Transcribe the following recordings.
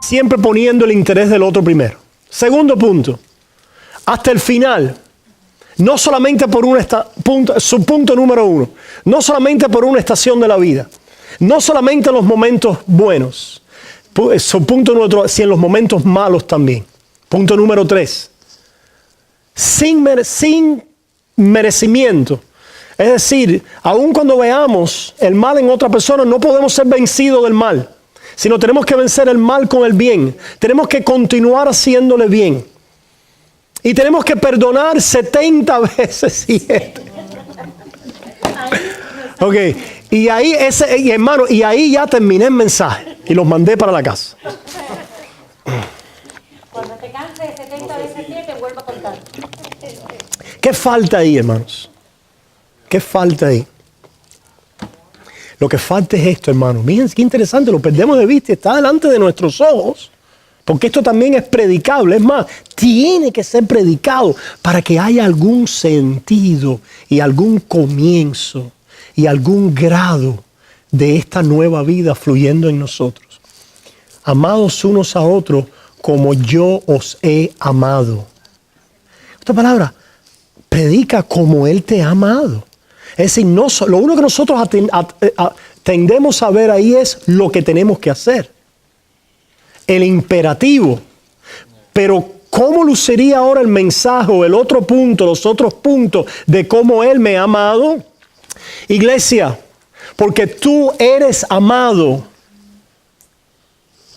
siempre poniendo el interés del otro primero. Segundo punto, hasta el final, no solamente por su punto número 1, no solamente por una estación de la vida, no solamente en los momentos buenos, su punto número 2, sino en los momentos malos también. Punto número 3, sin merecimiento. Es decir, aun cuando veamos el mal en otra persona, no podemos ser vencidos del mal, sino tenemos que vencer el mal con el bien. Tenemos que continuar haciéndole bien. Y tenemos que perdonar 70 veces 7. Ok, y ahí, hermano, y ahí ya terminé el mensaje y los mandé para la casa. Cuando te canses de 70 veces 7, vuelvo a contar. ¿Qué falta ahí, hermanos? ¿Qué falta ahí? Lo que falta es esto, hermanos. Miren qué interesante, lo perdemos de vista, está delante de nuestros ojos. Porque esto también es predicable. Es más, tiene que ser predicado para que haya algún sentido y algún comienzo y algún grado de esta nueva vida fluyendo en nosotros. Amados unos a otros como yo os he amado. Esta palabra, predica como Él te ha amado. Es decir, lo único que nosotros tendemos a ver ahí es lo que tenemos que hacer. El imperativo. Pero ¿cómo luciría ahora el mensaje o el otro punto, los otros puntos de cómo Él me ha amado? Iglesia, porque tú eres amado.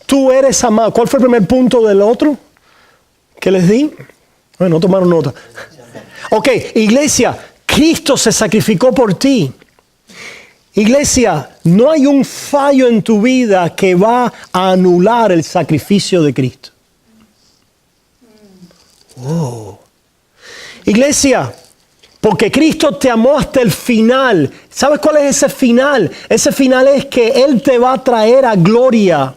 Tú eres amado. ¿Cuál fue el primer punto del otro que les di? Bueno, no tomaron nota. Ok, iglesia, Cristo se sacrificó por ti. Iglesia, no hay un fallo en tu vida que va a anular el sacrificio de Cristo. Oh. Iglesia, porque Cristo te amó hasta el final. ¿Sabes cuál es ese final? Ese final es que Él te va a traer a gloria.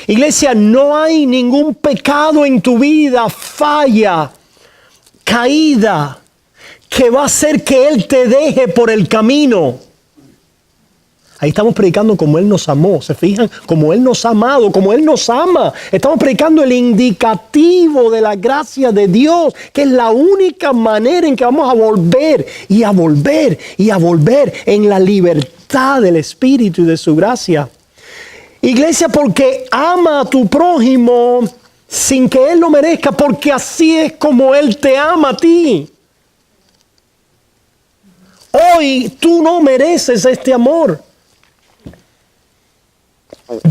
Iglesia, no hay ningún pecado en tu vida, falla, caída, que va a hacer que Él te deje por el camino. Ahí estamos predicando como Él nos amó. ¿Se fijan? Como Él nos ha amado, como Él nos ama. Estamos predicando el indicativo de la gracia de Dios, que es la única manera en que vamos a volver y a volver y a volver en la libertad del Espíritu y de su gracia. Iglesia, porque ama a tu prójimo sin que Él lo merezca, porque así es como Él te ama a ti. Hoy tú no mereces este amor.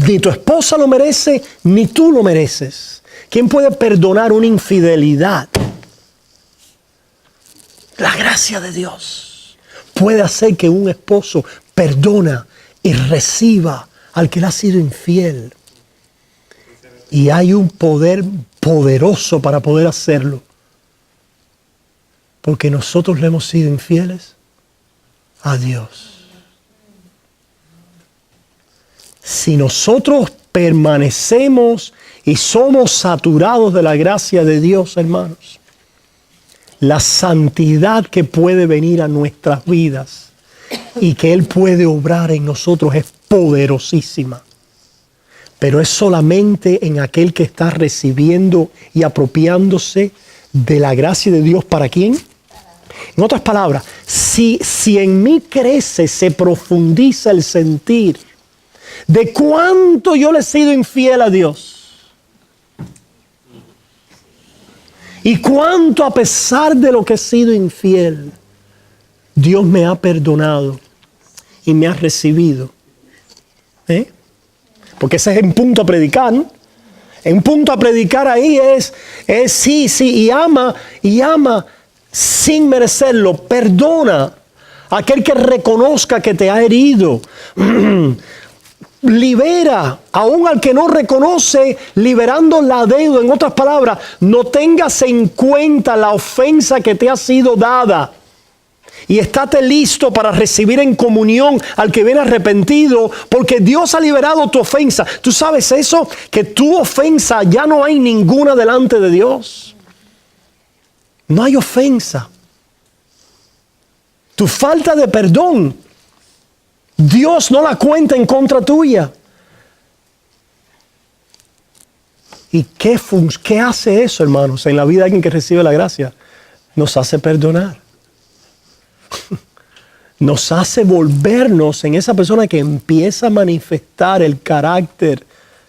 Ni tu esposa lo merece, ni tú lo mereces. ¿Quién puede perdonar una infidelidad? La gracia de Dios puede hacer que un esposo perdona y reciba al que le ha sido infiel. Y hay un poder poderoso para poder hacerlo. Porque nosotros le hemos sido infieles a Dios. Si nosotros permanecemos y somos saturados de la gracia de Dios, hermanos, la santidad que puede venir a nuestras vidas y que Él puede obrar en nosotros es poderosísima. Pero es solamente en aquel que está recibiendo y apropiándose de la gracia de Dios. ¿Para quién? En otras palabras, si en mí crece, se profundiza el sentir de cuánto yo le he sido infiel a Dios. Y cuánto, a pesar de lo que he sido infiel, Dios me ha perdonado y me ha recibido. Porque ese es un punto a predicar, ¿no? Un punto a predicar ahí es sí, y ama sin merecerlo. Perdona a aquel que reconozca que te ha herido. Libera, aún al que no reconoce, liberando la deuda. En otras palabras, no tengas en cuenta la ofensa que te ha sido dada. Y estate listo para recibir en comunión al que viene arrepentido, porque Dios ha liberado tu ofensa. ¿Tú sabes eso? Que tu ofensa ya no hay ninguna delante de Dios. No hay ofensa. Tu falta de perdón, Dios no la cuenta en contra tuya. ¿Y qué hace eso, hermanos, en la vida de alguien que recibe la gracia? Nos hace perdonar. Nos hace volvernos en esa persona que empieza a manifestar el carácter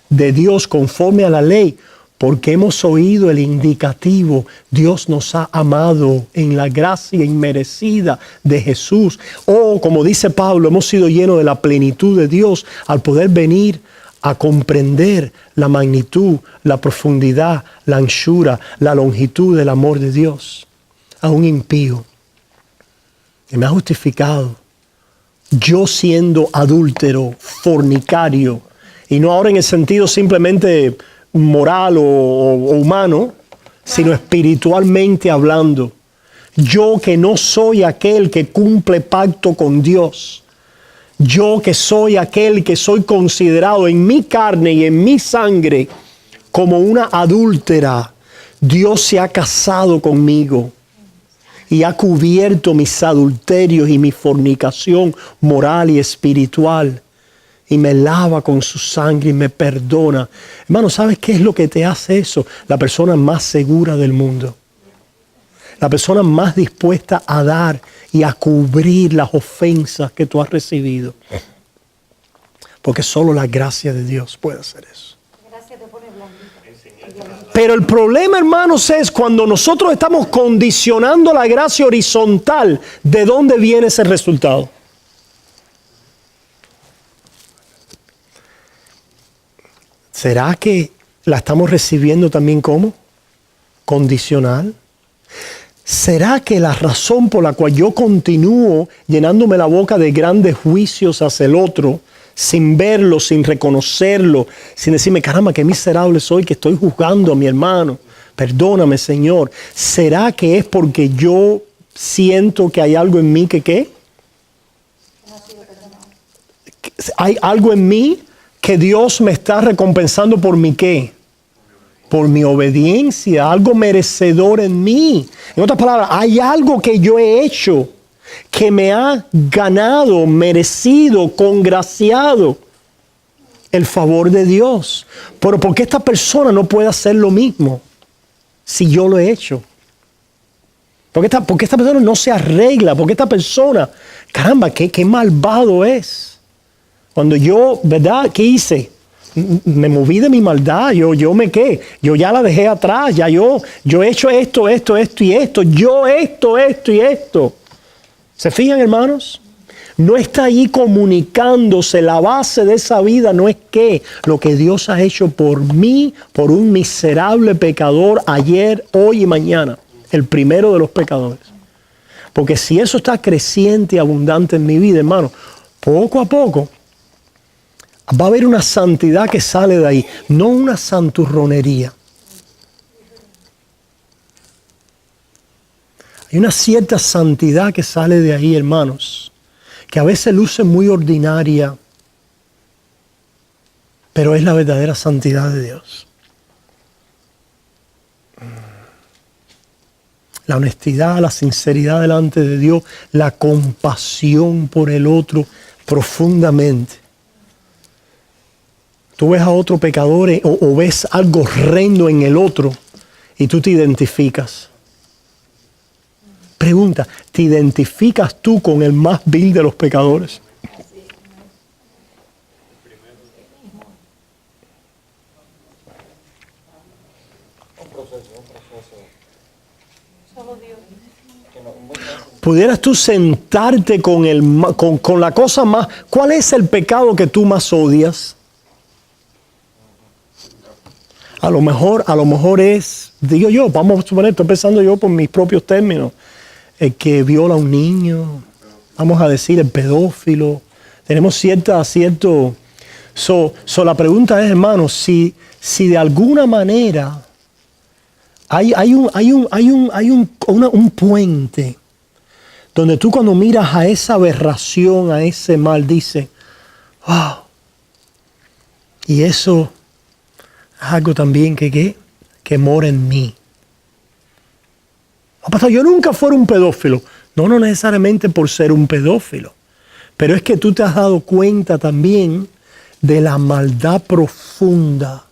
de Dios conforme a la ley, porque hemos oído el indicativo. Dios nos ha amado en la gracia inmerecida de Jesús. O, como dice Pablo, hemos sido llenos de la plenitud de Dios al poder venir a comprender la magnitud, la profundidad, la anchura, la longitud del amor de Dios a un impío que me ha justificado, yo siendo adúltero, fornicario, y no ahora en el sentido simplemente moral o humano, sino espiritualmente hablando. Yo que no soy aquel que cumple pacto con Dios. Yo que soy aquel que soy considerado en mi carne y en mi sangre como una adúltera. Dios se ha casado conmigo y ha cubierto mis adulterios y mi fornicación moral y espiritual. Y me lava con su sangre y me perdona. Hermano, ¿sabes qué es lo que te hace eso? La persona más segura del mundo. La persona más dispuesta a dar y a cubrir las ofensas que tú has recibido. Porque solo la gracia de Dios puede hacer eso. Pero el problema, hermanos, es cuando nosotros estamos condicionando la gracia horizontal, ¿de dónde viene ese resultado? ¿Será que la estamos recibiendo también como condicional? ¿Será que la razón por la cual yo continúo llenándome la boca de grandes juicios hacia el otro, sin verlo, sin reconocerlo, sin decirme, caramba, qué miserable soy que estoy juzgando a mi hermano? Perdóname, Señor. ¿Será que es porque yo siento que hay algo en mí que qué? ¿Hay algo en mí que Dios me está recompensando por mi qué? Por mi obediencia, algo merecedor en mí. En otras palabras, hay algo que yo he hecho que me ha ganado, merecido, congraciado el favor de Dios. Pero ¿por qué esta persona no puede hacer lo mismo si yo lo he hecho? ¿Por qué esta persona no se arregla? ¿Por qué esta persona, caramba, qué malvado es? Cuando yo, ¿verdad? ¿Qué hice? Me moví de mi maldad, yo ya la dejé atrás, ya yo he hecho esto y esto, yo esto y esto. ¿Se fijan, hermanos? No está ahí comunicándose, la base de esa vida no es que lo que Dios ha hecho por mí, por un miserable pecador ayer, hoy y mañana, el primero de los pecadores. Porque si eso está creciente y abundante en mi vida, hermano, poco a poco, va a haber una santidad que sale de ahí, no una santurronería. Hay una cierta santidad que sale de ahí, hermanos, que a veces luce muy ordinaria, pero es la verdadera santidad de Dios. La honestidad, la sinceridad delante de Dios, la compasión por el otro profundamente. Tú ves a otro pecador o ves algo horrendo en el otro y tú te identificas. Pregunta, ¿te identificas tú con el más vil de los pecadores? ¿Pudieras tú sentarte con la cosa más? ¿Cuál es el pecado que tú más odias? A lo mejor es, digo yo, vamos a suponer, estoy pensando yo por mis propios términos, el que viola a un niño, vamos a decir el pedófilo. Tenemos cierto. La pregunta es, hermanos, si de alguna manera hay un puente donde tú cuando miras a esa aberración, a ese mal, dices, wow, y eso es algo también que mora en mí. Pastor, yo nunca fuera un pedófilo. No necesariamente por ser un pedófilo. Pero es que tú te has dado cuenta también de la maldad profunda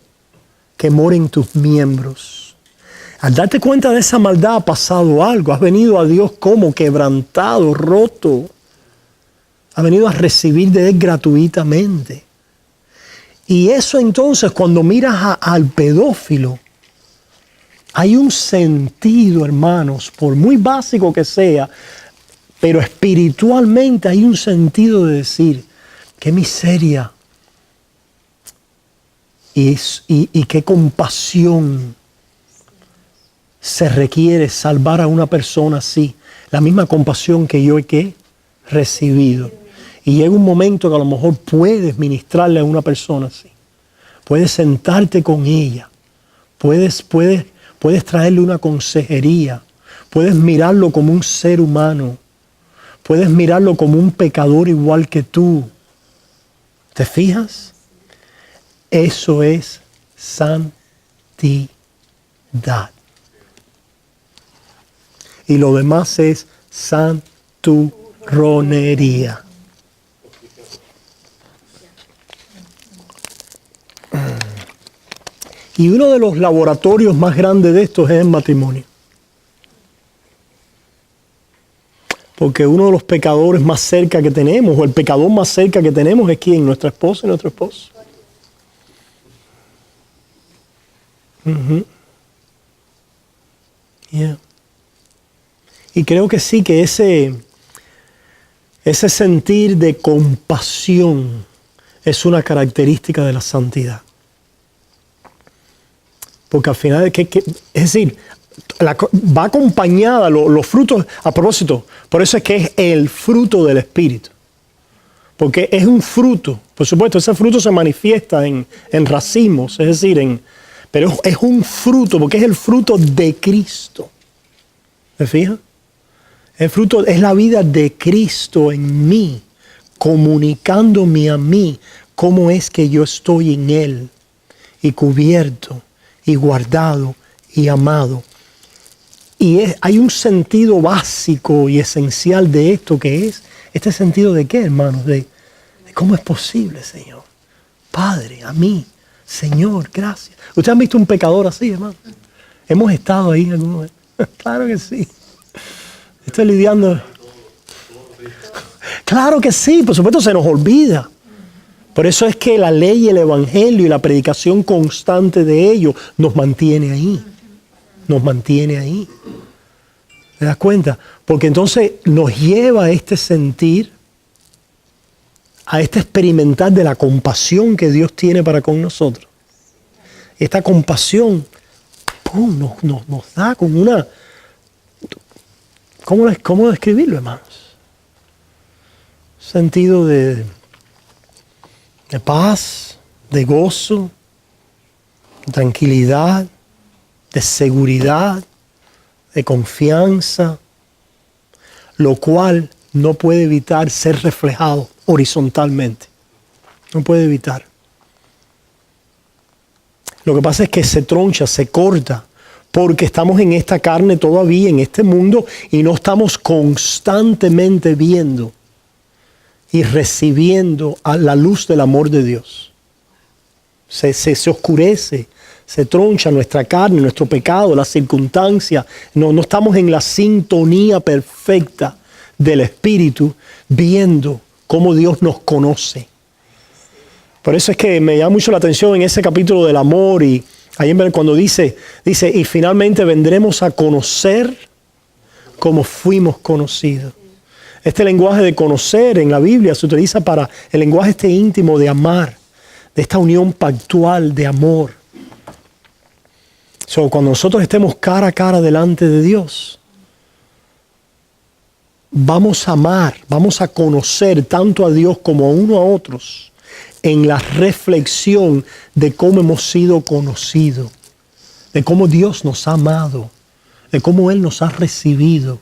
que mora en tus miembros. Al darte cuenta de esa maldad ha pasado algo. Has venido a Dios como quebrantado, roto. Has venido a recibir de Él gratuitamente. Y eso entonces, cuando miras al pedófilo, hay un sentido, hermanos, por muy básico que sea, pero espiritualmente hay un sentido de decir, qué miseria y qué compasión se requiere salvar a una persona así. La misma compasión que yo he recibido. Y llega un momento que a lo mejor puedes ministrarle a una persona así. Puedes sentarte con ella. Puedes traerle una consejería. Puedes mirarlo como un ser humano. Puedes mirarlo como un pecador igual que tú. ¿Te fijas? Eso es santidad. Y lo demás es santurronería. Y uno de los laboratorios más grandes de esto es el matrimonio. Porque uno de los pecadores más cerca que tenemos, o el pecador más cerca que tenemos, es ¿quién? Nuestra esposa y nuestro esposo. Yeah. Y creo que sí, que ese sentir de compasión es una característica de la santidad. Porque al final, es decir, va acompañada, los frutos, a propósito, por eso es que es el fruto del Espíritu. Porque es un fruto, por supuesto, ese fruto se manifiesta en racimos, es decir, pero es un fruto, porque es el fruto de Cristo. ¿Me fijas? El fruto es la vida de Cristo en mí, comunicándome a mí cómo es que yo estoy en Él, y cubierto, y guardado, y amado. Y hay un sentido básico y esencial de esto, que es este sentido de ¿qué, hermanos? De cómo es posible, Señor. Padre, a mí, Señor, gracias. ¿Ustedes han visto un pecador así, hermano? Hemos estado ahí en algún momento. Claro que sí. Estoy lidiando. Claro que sí, por supuesto se nos olvida. Por eso es que la ley, el evangelio y la predicación constante de ello nos mantiene ahí. Nos mantiene ahí. ¿Te das cuenta? Porque entonces nos lleva a este sentir, a este experimentar de la compasión que Dios tiene para con nosotros. Esta compasión nos da con una... ¿Cómo describirlo, hermanos? Sentido de paz, de gozo, de tranquilidad, de seguridad, de confianza, lo cual no puede evitar ser reflejado horizontalmente. No puede evitar. Lo que pasa es que se troncha, se corta, porque estamos en esta carne todavía, en este mundo, y no estamos constantemente viendo y recibiendo a la luz del amor de Dios. Se oscurece, se troncha nuestra carne, nuestro pecado, las circunstancias. No estamos en la sintonía perfecta del Espíritu, viendo cómo Dios nos conoce. Por eso es que me llama mucho la atención en ese capítulo del amor, y ahí cuando dice, y finalmente vendremos a conocer como fuimos conocidos. Este lenguaje de conocer en la Biblia se utiliza para el lenguaje íntimo de amar, de esta unión pactual de amor. Cuando nosotros estemos cara a cara delante de Dios, vamos a amar, vamos a conocer tanto a Dios como a uno a otros en la reflexión de cómo hemos sido conocidos, de cómo Dios nos ha amado, de cómo Él nos ha recibido.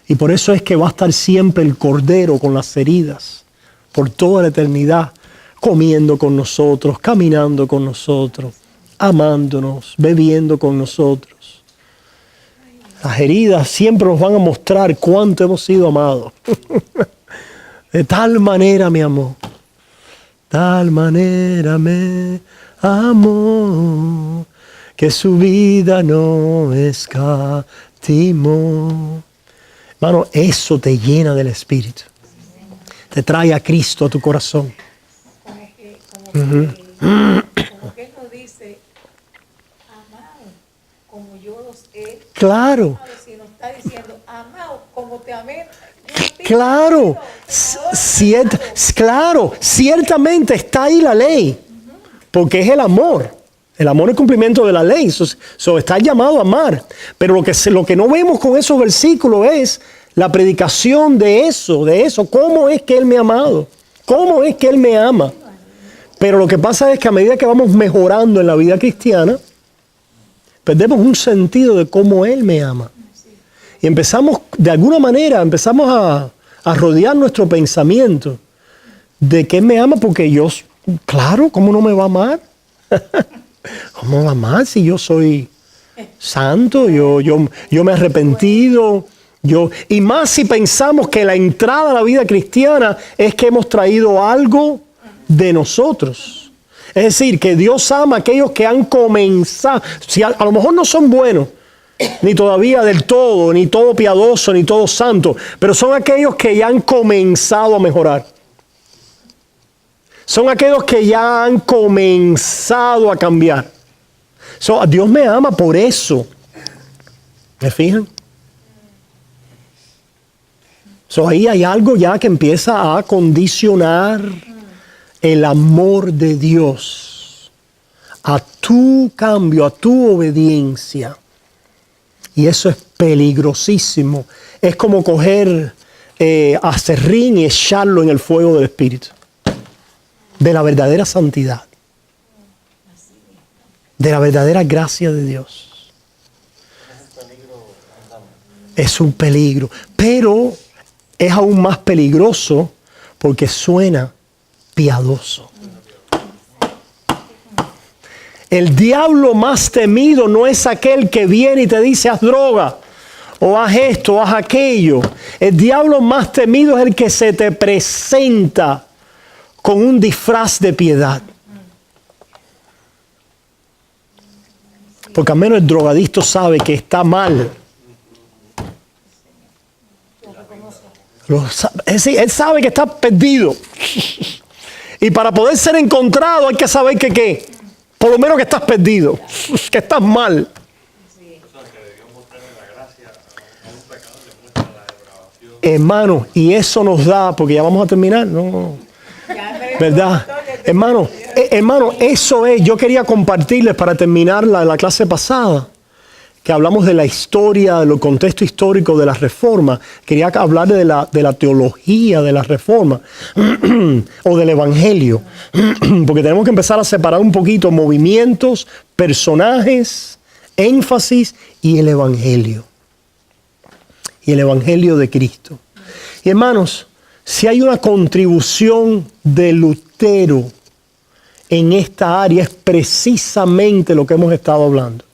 Y por eso es que va a estar siempre el Cordero con las heridas, por toda la eternidad, comiendo con nosotros, caminando con nosotros, amándonos, bebiendo con nosotros. Las heridas siempre nos van a mostrar cuánto hemos sido amados. De tal manera me amó, tal manera me amó, que su vida no escatimó. Hermano, eso te llena del Espíritu. Te trae a Cristo a tu corazón. Como que nos dice, amado, como yo los he Claro, amado, si nos está diciendo, amado, como te amé. claro, claro, ciertamente está ahí la ley, porque es el amor. El amor es el cumplimiento de la ley. Está llamado a amar. Pero lo que no vemos con esos versículos es la predicación de eso. ¿Cómo es que Él me ha amado? ¿Cómo es que Él me ama? Pero lo que pasa es que a medida que vamos mejorando en la vida cristiana, perdemos un sentido de cómo Él me ama. Y empezamos, de alguna manera, a rodear nuestro pensamiento de que Él me ama porque yo, claro, ¿cómo no me va a amar? ¿Cómo va a amar si yo soy santo? Yo me he arrepentido. Y más si pensamos que la entrada a la vida cristiana es que hemos traído algo de nosotros. Es decir, que Dios ama a aquellos que han comenzado. Si a lo mejor no son buenos, ni todavía del todo, ni todo piadoso, ni todo santo, pero son aquellos que ya han comenzado a mejorar. Son aquellos que ya han comenzado a cambiar. Dios me ama por eso. ¿Me fijan? Ahí hay algo ya que empieza a condicionar el amor de Dios a tu cambio, a tu obediencia. Y eso es peligrosísimo. Es como coger aserrín y echarlo en el fuego del Espíritu. De la verdadera santidad. De la verdadera gracia de Dios. Es un peligro. Pero es aún más peligroso porque suena piadoso. El diablo más temido no es aquel que viene y te dice haz droga, o haz esto, o haz aquello. El diablo más temido es el que se te presenta con un disfraz de piedad. Porque al menos el drogadicto sabe que está mal. Es decir, él sabe que está perdido. Y para poder ser encontrado hay que saber que ¿qué? Por lo menos que estás perdido, que estás mal. Hermano, y eso nos da, porque ya vamos a terminar, ¿no? ¿Verdad? Hermano, eso es, yo quería compartirles para terminar la clase pasada, que hablamos de la historia, del contexto histórico de la Reforma. Quería hablar de la teología de la Reforma o del Evangelio, porque tenemos que empezar a separar un poquito movimientos, personajes, énfasis y el Evangelio. Y el Evangelio de Cristo. Y hermanos, si hay una contribución de Lutero en esta área, es precisamente lo que hemos estado hablando.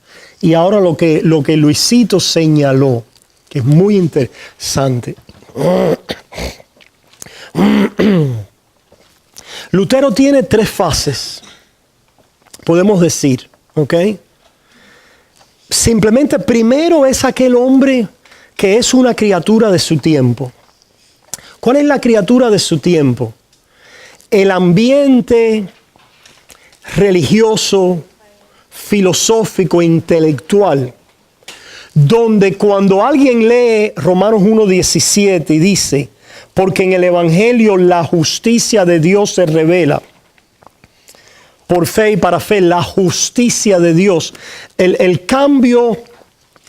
Y ahora lo que Luisito señaló, que es muy interesante. Lutero tiene 3 fases, podemos decir, ¿ok? Simplemente primero es aquel hombre que es una criatura de su tiempo. ¿Cuál es la criatura de su tiempo? El ambiente religioso, filosófico, intelectual, donde cuando alguien lee Romanos 1:17 y dice, porque en el Evangelio la justicia de Dios se revela, por fe y para fe, la justicia de Dios, el cambio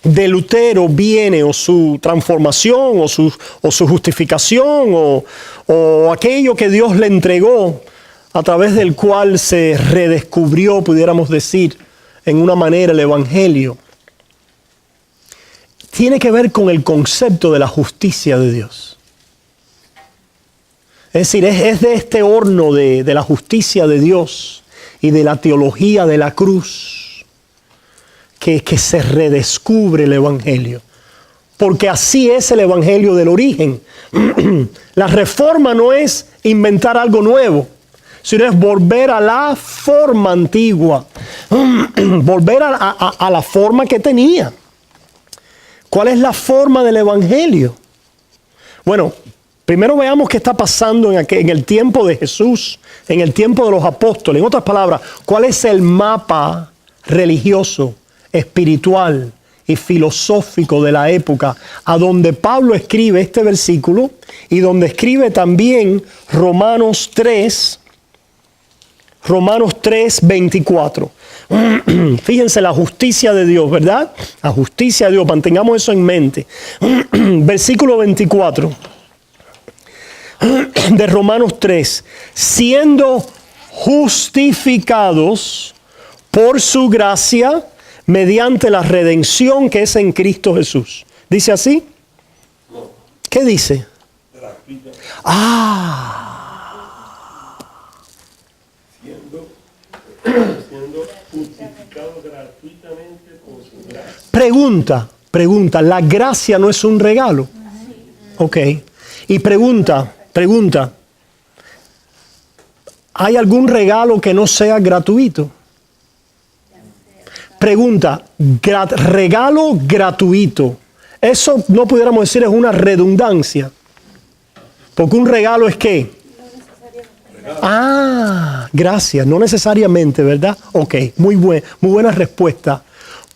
de Lutero viene, o su transformación, o su justificación, o aquello que Dios le entregó, a través del cual se redescubrió, pudiéramos decir, en una manera el Evangelio, tiene que ver con el concepto de la justicia de Dios. Es decir, es de este horno de la justicia de Dios y de la teología de la cruz que se redescubre el Evangelio. Porque así es el Evangelio del origen. La reforma no es inventar algo nuevo, sino es volver a la forma antigua, volver a la forma que tenía. ¿Cuál es la forma del Evangelio? Bueno, primero veamos qué está pasando en el tiempo de Jesús, en el tiempo de los apóstoles. En otras palabras, ¿cuál es el mapa religioso, espiritual y filosófico de la época a donde Pablo escribe este versículo y donde escribe también Romanos 3, 24. Fíjense la justicia de Dios, ¿verdad? La justicia de Dios, mantengamos eso en mente. Versículo 24 de Romanos 3. Siendo justificados por su gracia mediante la redención que es en Cristo Jesús. ¿Dice así? ¿Qué dice? Siendo justificado gratuitamente por su gracia. Pregunta, ¿la gracia no es un regalo? Ok. Y pregunta, ¿hay algún regalo que no sea gratuito? Pregunta, regalo gratuito. Eso no pudiéramos decir es una redundancia. Porque un regalo es ¿qué? Gracias. No necesariamente, ¿verdad? Ok, muy buena respuesta.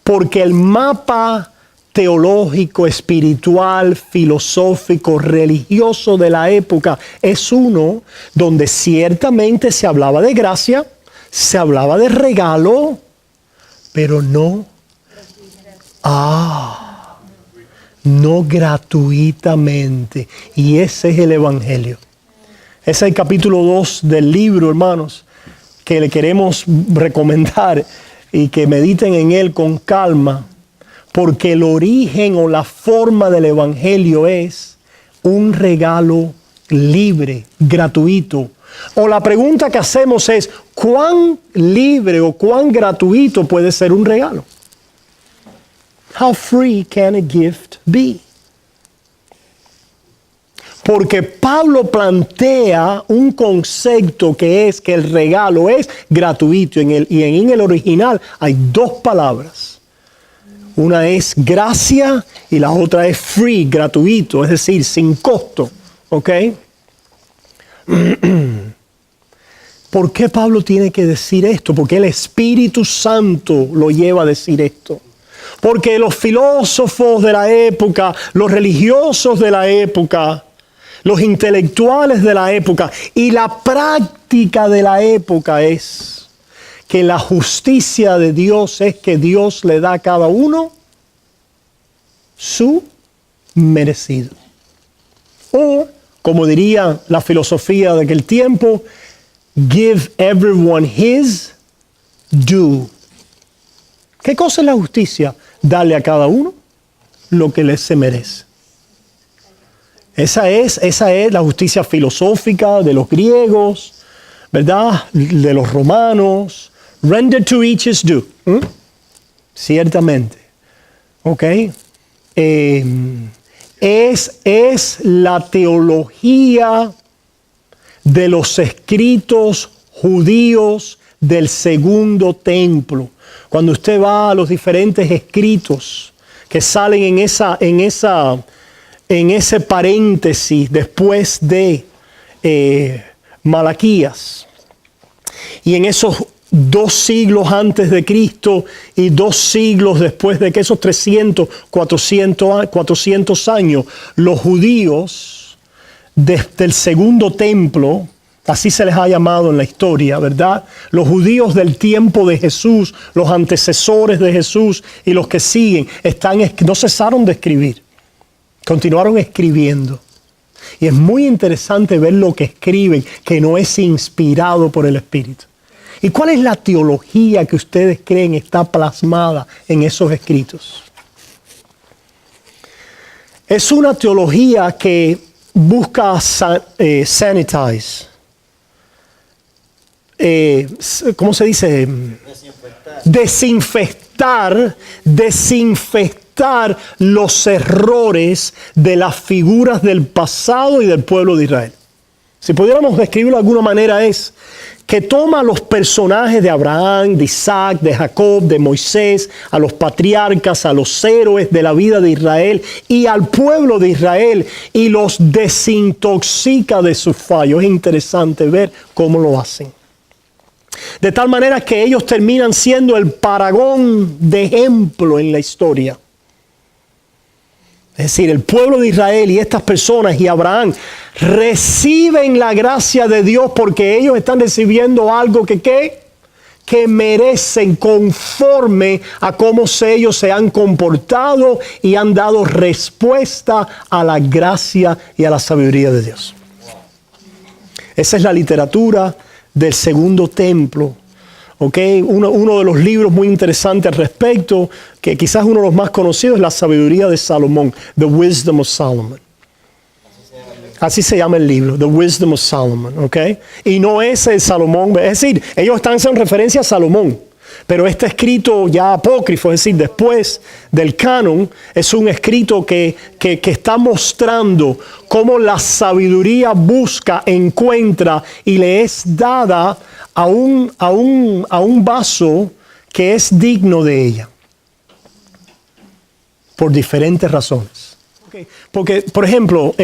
Porque el mapa teológico, espiritual, filosófico, religioso de la época es uno donde ciertamente se hablaba de gracia, se hablaba de regalo, pero no gratuitamente. Y ese es el Evangelio. Ese es el capítulo 2 del libro, hermanos, que le queremos recomendar y que mediten en él con calma, porque el origen o la forma del Evangelio es un regalo libre, gratuito. O la pregunta que hacemos es, ¿cuán libre o cuán gratuito puede ser un regalo? How free can a gift be? Porque Pablo plantea un concepto que es que el regalo es gratuito. En el original hay dos palabras. Una es gracia y la otra es free, gratuito, es decir, sin costo. ¿Ok? ¿Por qué Pablo tiene que decir esto? Porque el Espíritu Santo lo lleva a decir esto. Porque los filósofos de la época, los religiosos de la época, los intelectuales de la época y la práctica de la época es que la justicia de Dios es que Dios le da a cada uno su merecido. O, como diría la filosofía de aquel tiempo, give everyone his due. ¿Qué cosa es la justicia? Darle a cada uno lo que le se merece. Esa es la justicia filosófica de los griegos, ¿verdad? De los romanos. Render to each his due. Ciertamente. ¿Ok? Es la teología de los escritos judíos del segundo templo. Cuando usted va a los diferentes escritos que salen en ese paréntesis después de Malaquías, y en esos 2 siglos antes de Cristo y 2 siglos después de que esos 300, 400 años, los judíos desde el segundo templo, así se les ha llamado en la historia, ¿verdad? Los judíos del tiempo de Jesús, los antecesores de Jesús y los que siguen, no cesaron de escribir. Continuaron escribiendo. Y es muy interesante ver lo que escriben, que no es inspirado por el Espíritu. ¿Y cuál es la teología que ustedes creen está plasmada en esos escritos? Es una teología que busca sanitize. ¿Cómo se dice? Desinfectar los errores de las figuras del pasado y del pueblo de Israel. Si pudiéramos describirlo de alguna manera es que toma a los personajes de Abraham, de Isaac, de Jacob, de Moisés, a los patriarcas, a los héroes de la vida de Israel y al pueblo de Israel y los desintoxica de sus fallos. Es interesante ver cómo lo hacen. De tal manera que ellos terminan siendo el paragón de ejemplo en la historia. Es decir, el pueblo de Israel y estas personas y Abraham reciben la gracia de Dios porque ellos están recibiendo algo que merecen conforme a cómo ellos se han comportado y han dado respuesta a la gracia y a la sabiduría de Dios. Esa es la literatura del segundo templo. Okay. Uno de los libros muy interesantes al respecto, que quizás uno de los más conocidos, es La sabiduría de Salomón, The Wisdom of Solomon. Así se llama el libro, The Wisdom of Solomon. Okay. Y no es el Salomón, es decir, ellos están haciendo referencia a Salomón, pero este escrito ya apócrifo, es decir, después del canon, es un escrito que está mostrando cómo la sabiduría busca, encuentra y le es dada a un vaso que es digno de ella. Por diferentes razones. Okay. Porque, por ejemplo,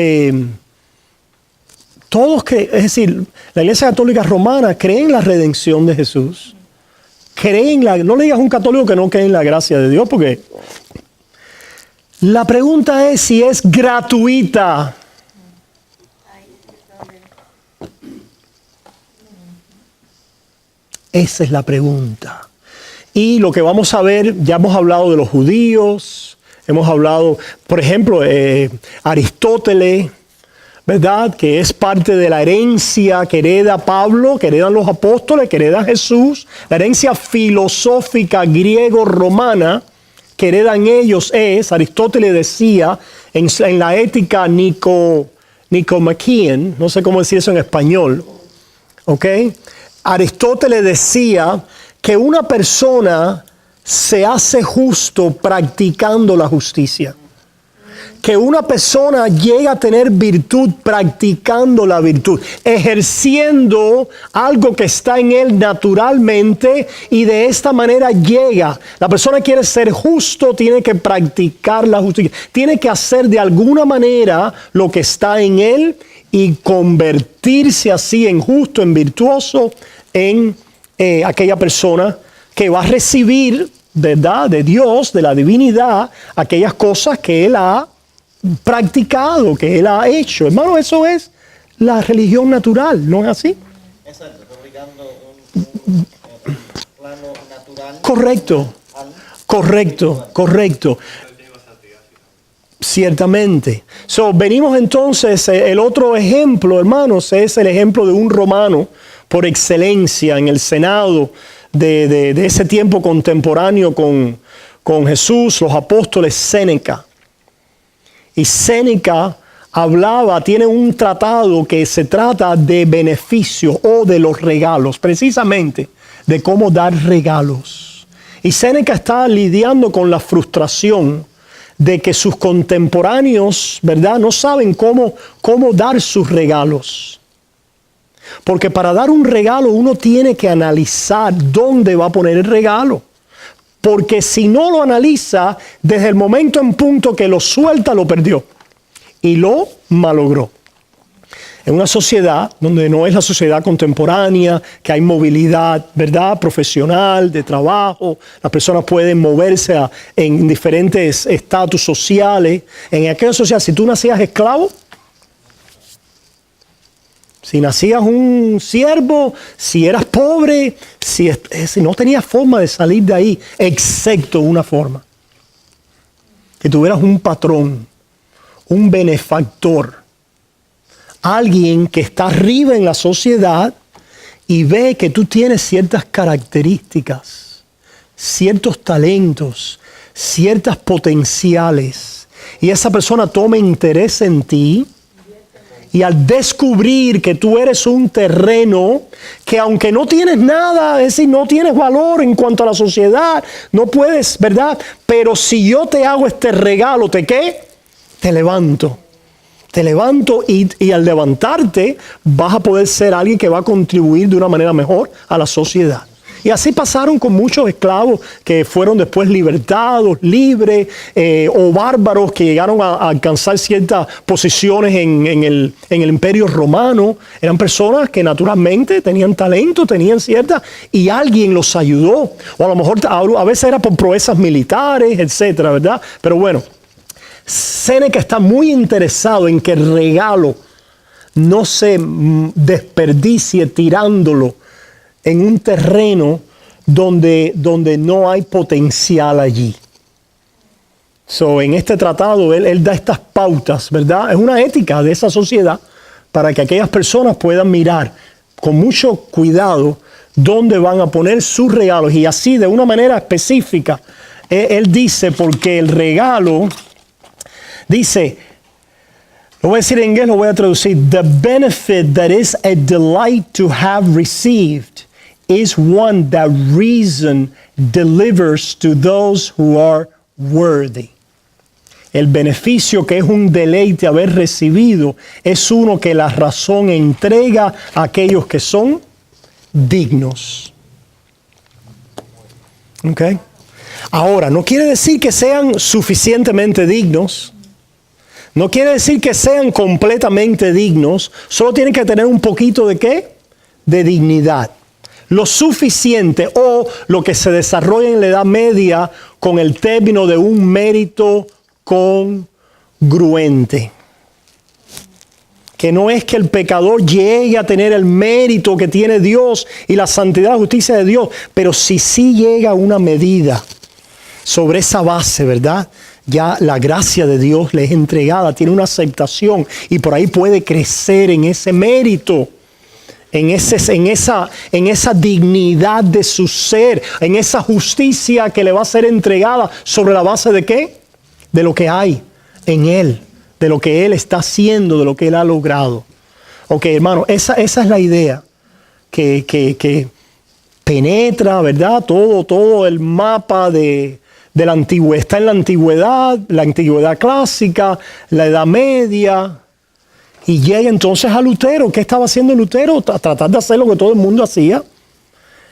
todos creen, es decir, la Iglesia Católica Romana cree en la redención de Jesús. No le digas a un católico que no cree en la gracia de Dios, porque la pregunta es si es gratuita. Esa es la pregunta. Y lo que vamos a ver, ya hemos hablado de los judíos, hemos hablado, por ejemplo, Aristóteles, ¿verdad? Que es parte de la herencia que hereda Pablo, que heredan los apóstoles, que hereda Jesús. La herencia filosófica griego-romana que heredan ellos es, Aristóteles decía, en la ética nicomachean, no sé cómo decir eso en español, ¿ok? Aristóteles decía que una persona se hace justo practicando la justicia. Que una persona llega a tener virtud practicando la virtud, ejerciendo algo que está en él naturalmente y de esta manera llega. La persona quiere ser justo, tiene que practicar la justicia, tiene que hacer de alguna manera lo que está en él y convertirse así en justo, en virtuoso, en aquella persona que va a recibir, ¿verdad?, de Dios, de la divinidad, aquellas cosas que él ha practicado, que él ha hecho. Hermano, eso es la religión natural, ¿no es así? Exacto, está aplicando un plano natural. Correcto. Ciertamente. Venimos entonces, el otro ejemplo, hermanos, es el ejemplo de un romano por excelencia en el Senado de ese tiempo contemporáneo con Jesús, los apóstoles, Séneca. Y Séneca tiene un tratado que se trata de beneficio o de los regalos, precisamente de cómo dar regalos. Y Séneca está lidiando con la frustración de que sus contemporáneos, ¿verdad?, no saben cómo dar sus regalos. Porque para dar un regalo uno tiene que analizar dónde va a poner el regalo. Porque si no lo analiza, desde el momento en punto que lo suelta, lo perdió. Y lo malogró. En una sociedad donde no es la sociedad contemporánea, que hay movilidad, ¿verdad?, profesional, de trabajo, las personas pueden moverse en diferentes estatus sociales. En aquella sociedad, si tú nacías esclavo, si nacías un siervo, si eras pobre, si no tenías forma de salir de ahí, excepto una forma. Que tuvieras un patrón, un benefactor, alguien que está arriba en la sociedad y ve que tú tienes ciertas características, ciertos talentos, ciertas potenciales, y esa persona toma interés en ti. Y al descubrir que tú eres un terreno que aunque no tienes nada, es decir, no tienes valor en cuanto a la sociedad, no puedes, ¿verdad? Pero si yo te hago este regalo, ¿qué? Te levanto, Te levanto y al levantarte vas a poder ser alguien que va a contribuir de una manera mejor a la sociedad. Y así pasaron con muchos esclavos que fueron después libertados, libres, o bárbaros que llegaron a alcanzar ciertas posiciones en el Imperio Romano. Eran personas que naturalmente tenían talento, tenían cierta, y alguien los ayudó. O a lo mejor a veces era por proezas militares, etcétera, ¿verdad? Pero bueno, Séneca está muy interesado en que el regalo no se desperdicie tirándolo en un terreno donde no hay potencial allí. En este tratado él da estas pautas, ¿verdad? Es una ética de esa sociedad para que aquellas personas puedan mirar con mucho cuidado dónde van a poner sus regalos. Y así, de una manera específica, él dice, porque el regalo, dice, lo voy a decir en inglés, lo voy a traducir. The benefit that is a delight to have received is one that reason delivers to those who are worthy. El beneficio que es un deleite haber recibido es uno que la razón entrega a aquellos que son dignos. ¿Ok? Ahora, no quiere decir que sean suficientemente dignos. No quiere decir que sean completamente dignos. Solo tienen que tener un poquito de ¿qué? De dignidad. Lo suficiente, o lo que se desarrolla en la Edad Media con el término de un mérito congruente. Que no es que el pecador llegue a tener el mérito que tiene Dios y la santidad y justicia de Dios, pero si sí llega a una medida sobre esa base, ¿verdad? Ya la gracia de Dios le es entregada, tiene una aceptación y por ahí puede crecer en ese mérito. En esa dignidad de su ser, en esa justicia que le va a ser entregada sobre la base de ¿qué? De lo que hay en él, de lo que él está haciendo, de lo que él ha logrado. Ok, hermano, esa es la idea que penetra, ¿verdad? Todo el mapa de la antigüedad. Está en la antigüedad clásica, la Edad Media. Y llega entonces a Lutero. ¿Qué estaba haciendo Lutero? Tratar de hacer lo que todo el mundo hacía.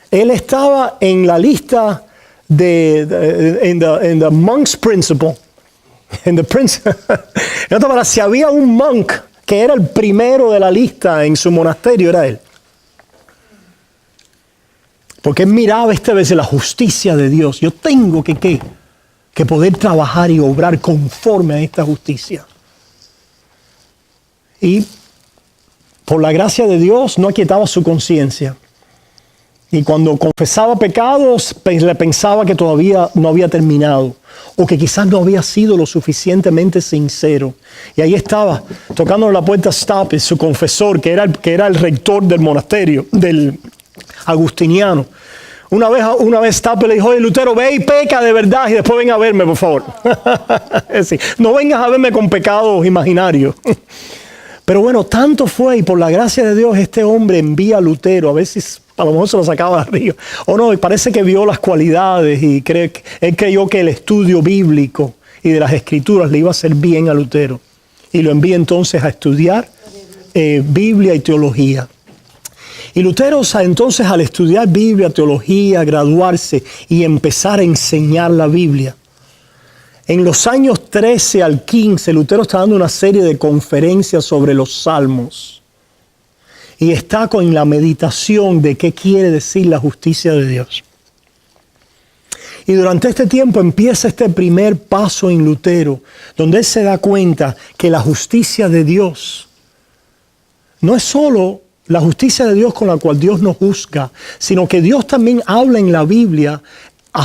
Él estaba en la lista en the monk's principle. Si había un monk que era el primero de la lista en su monasterio, era él. Porque él miraba esta vez la justicia de Dios. Yo tengo que poder trabajar y obrar conforme a esta justicia. Y por la gracia de Dios no aquietaba su conciencia. Y cuando confesaba pecados, le pensaba que todavía no había terminado. O que quizás no había sido lo suficientemente sincero. Y ahí estaba, tocando la puerta Staples, su confesor, que era el rector del monasterio, del agustiniano. Una vez Staples le dijo: oye, Lutero, ve y peca de verdad y después ven a verme, por favor. Es decir, no vengas a verme con pecados imaginarios. Pero bueno, tanto fue, y por la gracia de Dios este hombre envía a Lutero, a veces a lo mejor se lo sacaba de arriba, o no, y parece que vio las cualidades y él creyó que el estudio bíblico y de las escrituras le iba a hacer bien a Lutero. Y lo envía entonces a estudiar Biblia y teología. Y Lutero, entonces, al estudiar Biblia, teología, graduarse y empezar a enseñar la Biblia, en los años 13 al 15, Lutero está dando una serie de conferencias sobre los salmos. Y está con la meditación de qué quiere decir la justicia de Dios. Y durante este tiempo empieza este primer paso en Lutero, donde él se da cuenta que la justicia de Dios no es solo la justicia de Dios con la cual Dios nos juzga, sino que Dios también habla en la Biblia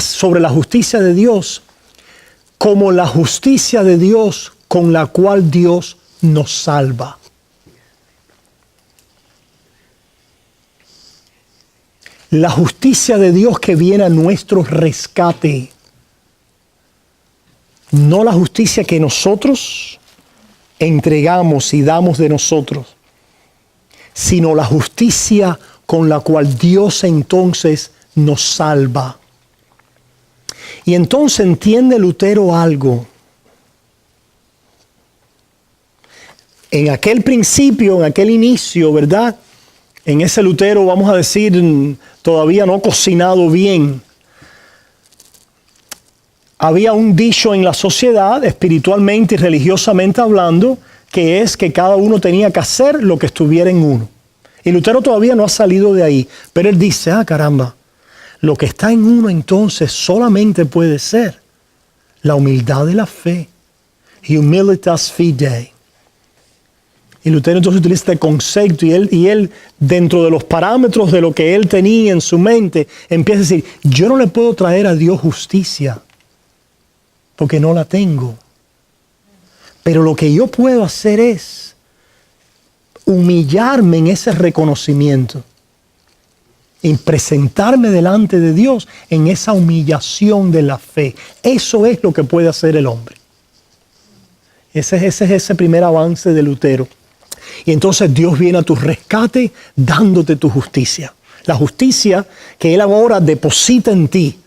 sobre la justicia de Dios como la justicia de Dios con la cual Dios nos salva. La justicia de Dios que viene a nuestro rescate. No la justicia que nosotros entregamos y damos de nosotros, sino la justicia con la cual Dios entonces nos salva. Y entonces entiende Lutero algo. en aquel principio, en aquel inicio, ¿verdad? En ese Lutero, vamos a decir, todavía no cocinado bien, había un dicho en la sociedad, espiritualmente y religiosamente hablando, que es que cada uno tenía que hacer lo que estuviera en uno. Y Lutero todavía no ha salido de ahí, pero él dice, caramba, lo que está en uno entonces solamente puede ser la humildad de la fe, humilitas fidei. Y Lutero entonces utiliza este concepto y él dentro de los parámetros de lo que él tenía en su mente, empieza a decir, yo no le puedo traer a Dios justicia, porque no la tengo. Pero lo que yo puedo hacer es humillarme en ese reconocimiento y presentarme delante de Dios en esa humillación de la fe. Eso es lo que puede hacer el hombre. Ese es ese primer avance de Lutero. Y entonces Dios viene a tu rescate dándote tu justicia. La justicia que Él ahora deposita en ti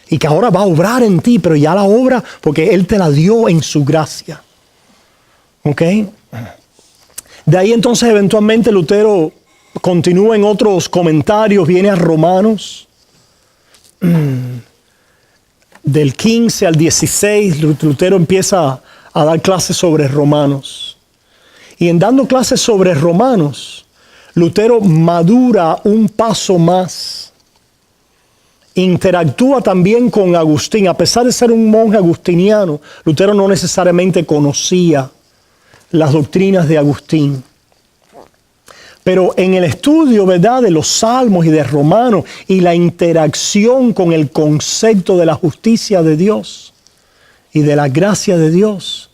y que ahora va a obrar en ti, pero ya la obra porque Él te la dio en su gracia. ¿Ok? De ahí entonces eventualmente Lutero continúa en otros comentarios, viene a Romanos, del 15 al 16, Lutero empieza a dar clases sobre Romanos. Y en dando clases sobre Romanos, Lutero madura un paso más. Interactúa también con Agustín. A pesar de ser un monje agustiniano, Lutero no necesariamente conocía las doctrinas de Agustín. Pero en el estudio, ¿verdad?, de los Salmos y de Romanos y la interacción con el concepto de la justicia de Dios y de la gracia de Dios,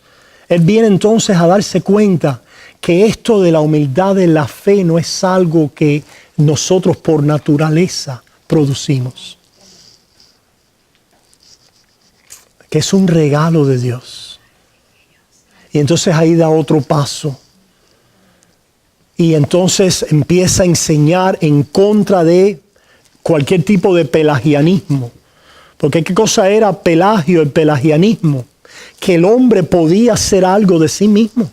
él viene entonces a darse cuenta que esto de la humildad de la fe no es algo que nosotros por naturaleza producimos, que es un regalo de Dios. Y entonces ahí da otro paso. Y entonces empieza a enseñar en contra de cualquier tipo de pelagianismo. Porque ¿qué cosa era Pelagio, el pelagianismo? Que el hombre podía hacer algo de sí mismo.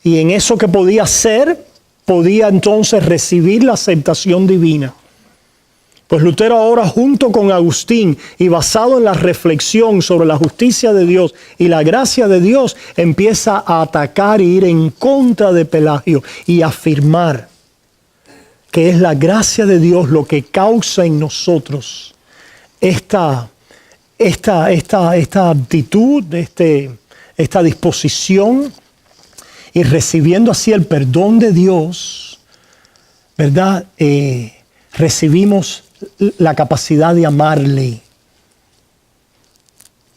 Y en eso que podía hacer, podía entonces recibir la aceptación divina. Pues Lutero ahora, junto con Agustín y basado en la reflexión sobre la justicia de Dios y la gracia de Dios, empieza a atacar e ir en contra de Pelagio y afirmar que es la gracia de Dios lo que causa en nosotros esta actitud, esta disposición, y recibiendo así el perdón de Dios, ¿verdad? Recibimos la capacidad de amarle.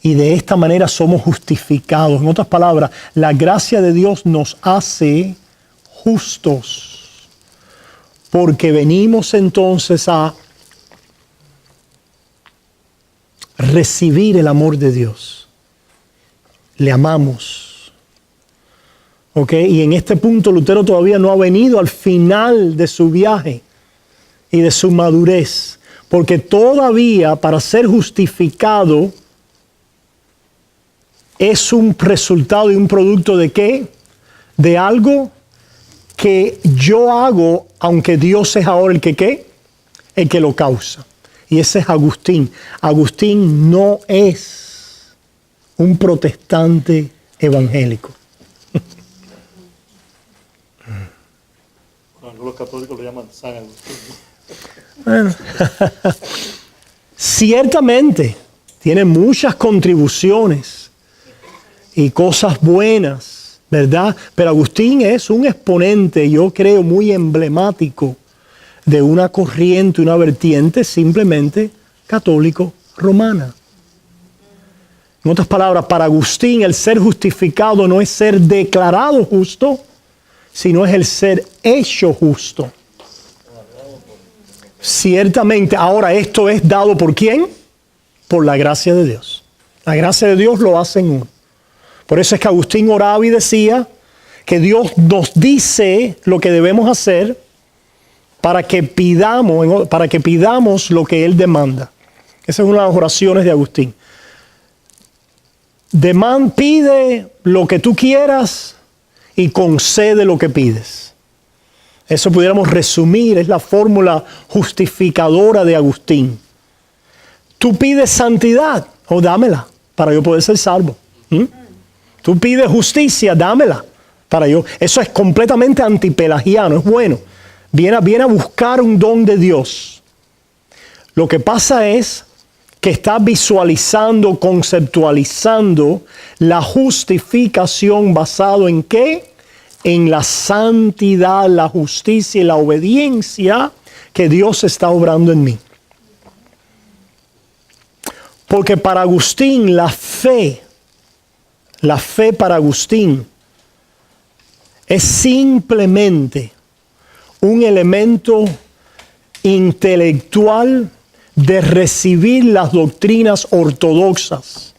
Y de esta manera somos justificados. En otras palabras, la gracia de Dios nos hace justos. Porque venimos entonces a recibir el amor de Dios. Le amamos. ¿Ok? Y en este punto Lutero todavía no ha venido al final de su viaje y de su madurez, porque todavía para ser justificado es un resultado y un producto de ¿qué? De algo que yo hago, aunque Dios es ahora el que ¿qué? El que lo causa. Y ese es Agustín. Agustín no es un protestante evangélico. Los católicos lo llaman San Agustín. Bueno, ciertamente tiene muchas contribuciones y cosas buenas, ¿verdad? Pero Agustín es un exponente, yo creo, muy emblemático de una corriente, una vertiente simplemente católico romana. En otras palabras, para Agustín el ser justificado no es ser declarado justo, sino es el ser hecho justo. Ciertamente, ahora esto es dado ¿por quién? Por la gracia de Dios. La gracia de Dios lo hace en uno. Por eso es que Agustín oraba y decía que Dios nos dice lo que debemos hacer para que pidamos lo que Él demanda. Esa es una de las oraciones de Agustín. Pide lo que tú quieras y concede lo que pides. Eso pudiéramos resumir, es la fórmula justificadora de Agustín. Tú pides santidad, dámela para yo poder ser salvo. Tú pides justicia, dámela para yo. Eso es completamente antipelagiano, es bueno. Viene a buscar un don de Dios. Lo que pasa es que está visualizando, conceptualizando la justificación basado en ¿qué? En la santidad, la justicia y la obediencia que Dios está obrando en mí. Porque para Agustín la fe para Agustín es simplemente un elemento intelectual de recibir las doctrinas ortodoxas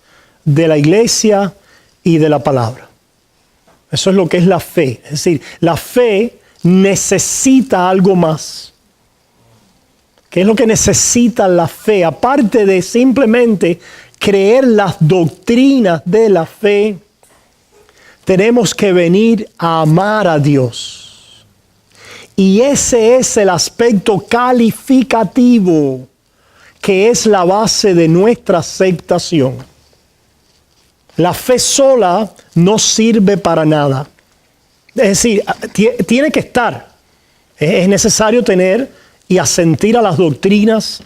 de la iglesia y de la palabra. Eso es lo que es la fe. Es decir, la fe necesita algo más. ¿Qué es lo que necesita la fe? Aparte de simplemente creer las doctrinas de la fe, tenemos que venir a amar a Dios. Y ese es el aspecto calificativo que es la base de nuestra aceptación. La fe sola no sirve para nada. Es decir, tiene que estar. Es necesario tener y asentir a las doctrinas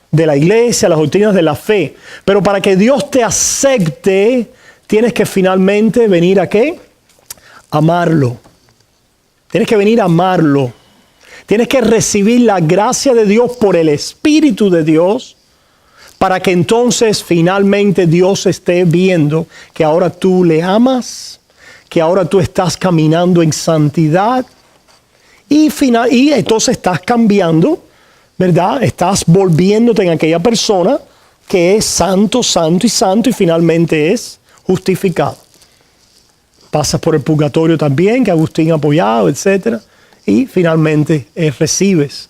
de la iglesia, a las doctrinas de la fe. Pero para que Dios te acepte, tienes que finalmente venir a ¿qué? Amarlo. Tienes que venir a amarlo. Tienes que recibir la gracia de Dios por el Espíritu de Dios para que entonces finalmente Dios esté viendo que ahora tú le amas, que ahora tú estás caminando en santidad y entonces estás cambiando, ¿verdad? Estás volviéndote en aquella persona que es santo, santo y santo y finalmente es justificado. Pasas por el purgatorio también, que Agustín ha apoyado, etc. Y finalmente recibes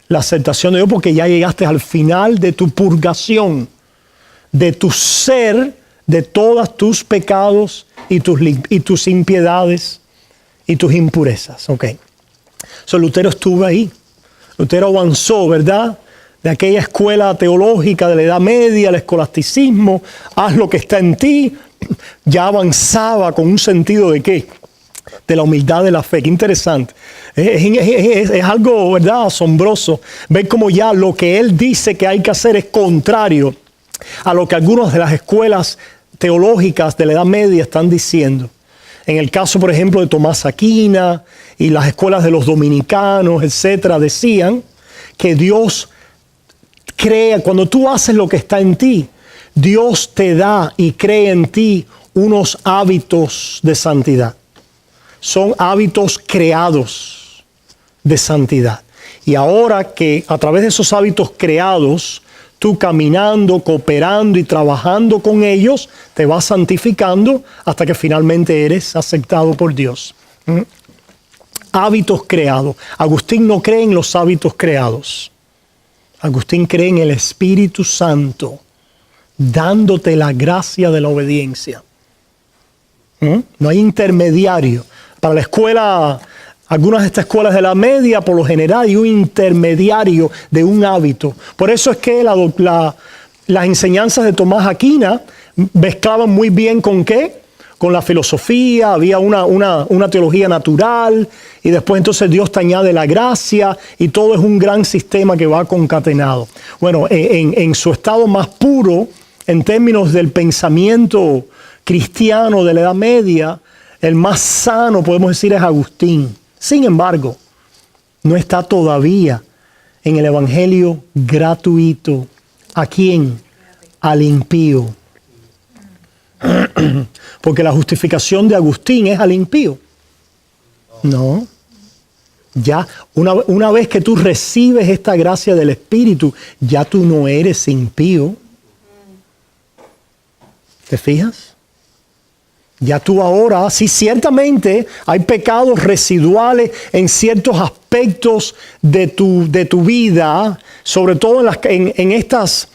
la aceptación de Dios porque ya llegaste al final de tu purgación, de tu ser, de todos tus pecados y tus impiedades y tus impurezas. Ok. So, Lutero estuvo ahí. Lutero avanzó, ¿verdad? De aquella escuela teológica de la Edad Media, el escolasticismo, haz lo que está en ti, ya avanzaba con un sentido de ¿qué? De la humildad de la fe. Qué interesante. Es algo, ¿verdad?, asombroso ver cómo ya lo que él dice que hay que hacer es contrario a lo que algunas de las escuelas teológicas de la Edad Media están diciendo. En el caso, por ejemplo, de Tomás Aquina y las escuelas de los dominicanos, etcétera, decían que Dios crea, cuando tú haces lo que está en ti, Dios te da y crea en ti unos hábitos de santidad. Son hábitos creados de santidad. Y ahora que a través de esos hábitos creados, tú caminando, cooperando y trabajando con ellos, te vas santificando hasta que finalmente eres aceptado por Dios. Hábitos creados. Agustín no cree en los hábitos creados. Agustín cree en el Espíritu Santo, dándote la gracia de la obediencia. No hay intermediario. Para la escuela, algunas de estas escuelas de la media, por lo general, hay un intermediario de un hábito. Por eso es que las enseñanzas de Tomás Aquina mezclaban muy bien ¿con qué? Con la filosofía, había una teología natural y después entonces Dios te añade la gracia y todo es un gran sistema que va concatenado. Bueno, en su estado más puro, en términos del pensamiento cristiano de la Edad Media, el más sano, podemos decir, es Agustín. Sin embargo, no está todavía en el evangelio gratuito. ¿A quién? Al impío. Porque la justificación de Agustín es al impío. No. Ya, una vez que tú recibes esta gracia del Espíritu, ya tú no eres impío. ¿Te fijas? Ya tú ahora, sí, ciertamente hay pecados residuales en ciertos aspectos de tu vida, sobre todo en estos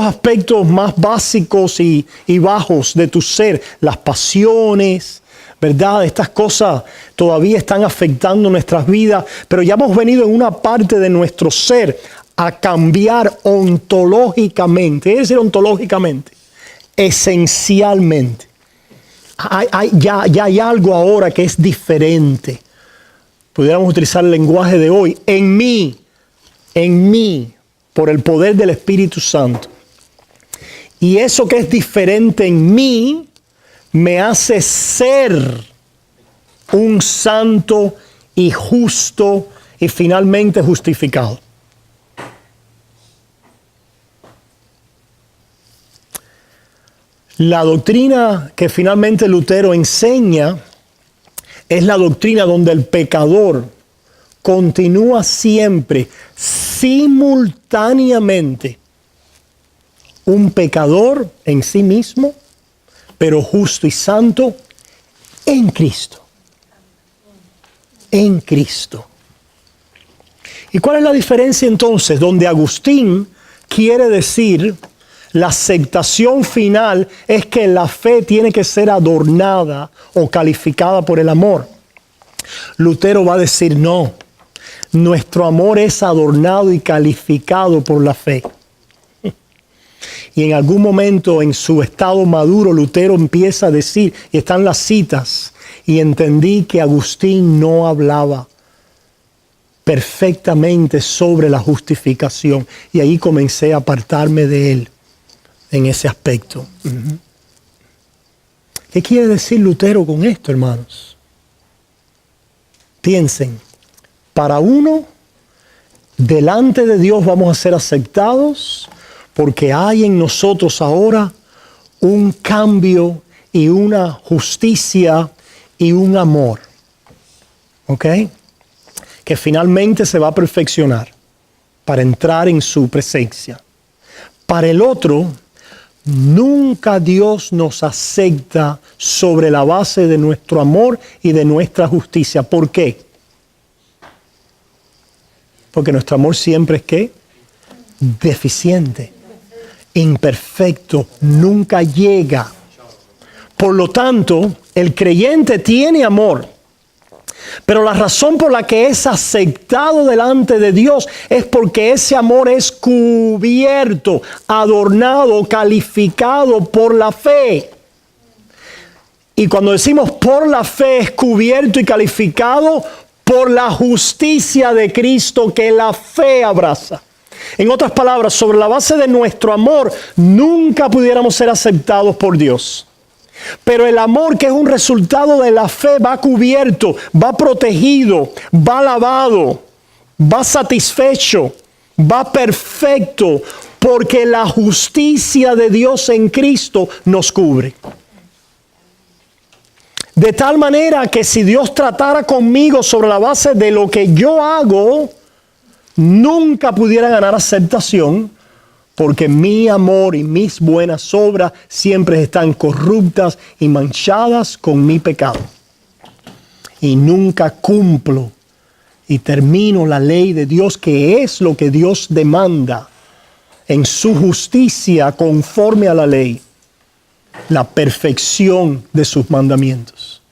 aspectos más básicos y bajos de tu ser, las pasiones, ¿verdad? Estas cosas todavía están afectando nuestras vidas, pero ya hemos venido en una parte de nuestro ser a cambiar ontológicamente. Es decir, ontológicamente, esencialmente. Ya hay algo ahora que es diferente. Pudiéramos utilizar el lenguaje de hoy. En mí, por el poder del Espíritu Santo. Y eso que es diferente en mí, me hace ser un santo y justo y finalmente justificado. La doctrina que finalmente Lutero enseña es la doctrina donde el pecador continúa siempre, simultáneamente, un pecador en sí mismo, pero justo y santo en Cristo. En Cristo. ¿Y cuál es la diferencia entonces? Donde Agustín quiere decir la aceptación final es que la fe tiene que ser adornada o calificada por el amor. Lutero va a decir no. Nuestro amor es adornado y calificado por la fe. Y en algún momento en su estado maduro, Lutero empieza a decir, y están las citas, y entendí que Agustín no hablaba perfectamente sobre la justificación. Y ahí comencé a apartarme de él en ese aspecto. ¿Qué quiere decir Lutero con esto, hermanos? Piensen, para uno, delante de Dios vamos a ser aceptados porque hay en nosotros ahora un cambio y una justicia y un amor. ¿Ok? Que finalmente se va a perfeccionar para entrar en su presencia. Para el otro, nunca Dios nos acepta sobre la base de nuestro amor y de nuestra justicia. ¿Por qué? Porque nuestro amor siempre es ¿qué? Deficiente, imperfecto, nunca llega. Por lo tanto, el creyente tiene amor, pero la razón por la que es aceptado delante de Dios es porque ese amor es cubierto, adornado, calificado por la fe. Y cuando decimos por la fe es cubierto y calificado por la justicia de Cristo que la fe abraza. En otras palabras, sobre la base de nuestro amor, nunca pudiéramos ser aceptados por Dios. Pero el amor, que es un resultado de la fe, va cubierto, va protegido, va lavado, va satisfecho, va perfecto, porque la justicia de Dios en Cristo nos cubre. De tal manera que si Dios tratara conmigo sobre la base de lo que yo hago, nunca pudiera ganar aceptación, porque mi amor y mis buenas obras siempre están corruptas y manchadas con mi pecado. Y nunca cumplo y termino la ley de Dios, que es lo que Dios demanda en su justicia conforme a la ley, la perfección de sus mandamientos.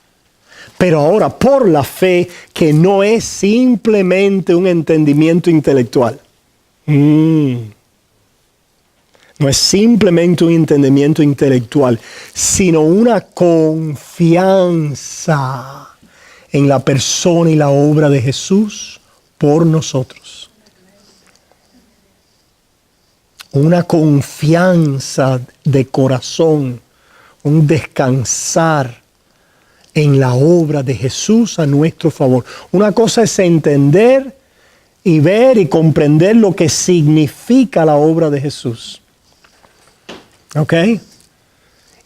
Pero ahora por la fe, que no es simplemente un entendimiento intelectual. No es simplemente un entendimiento intelectual, sino una confianza en la persona y la obra de Jesús por nosotros. Una confianza de corazón, un descansar en la obra de Jesús a nuestro favor. Una cosa es entender y ver y comprender lo que significa la obra de Jesús. ¿Ok?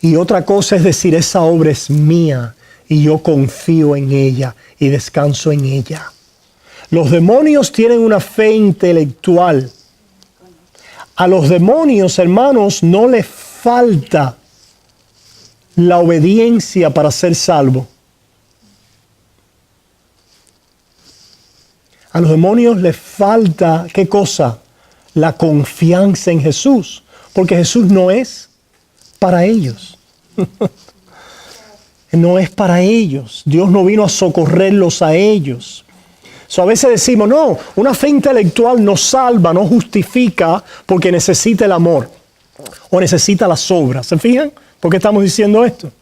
Y otra cosa es decir, esa obra es mía y yo confío en ella y descanso en ella. Los demonios tienen una fe intelectual. A los demonios, hermanos, no les falta la obediencia para ser salvo. A los demonios les falta, ¿qué cosa? La confianza en Jesús. Porque Jesús no es para ellos. no es para ellos. Dios no vino a socorrerlos a ellos. A veces decimos, no, una fe intelectual no salva, no justifica porque necesita el amor o necesita las obras. ¿Se fijan? ¿Por qué estamos diciendo esto?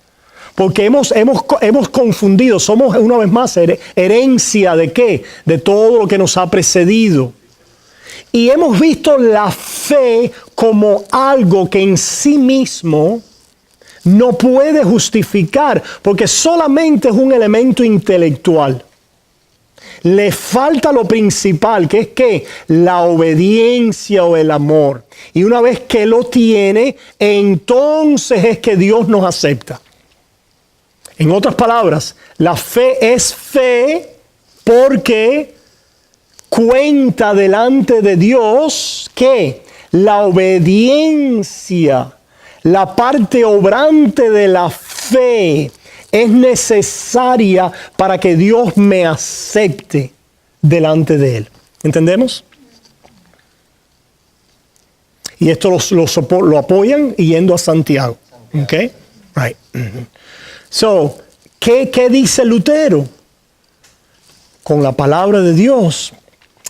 Porque hemos confundido, somos una vez más herencia de ¿qué? De todo lo que nos ha precedido. Y hemos visto la fe como algo que en sí mismo no puede justificar, porque solamente es un elemento intelectual. Le falta lo principal, que es ¿qué? La obediencia o el amor. Y una vez que lo tiene, entonces es que Dios nos acepta. En otras palabras, la fe es fe porque cuenta delante de Dios que la obediencia, la parte obrante de la fe, es necesaria para que Dios me acepte delante de Él. ¿Entendemos? Y esto lo apoyan yendo a Santiago. ¿Ok? Right. So, ¿qué dice Lutero? Con la palabra de Dios.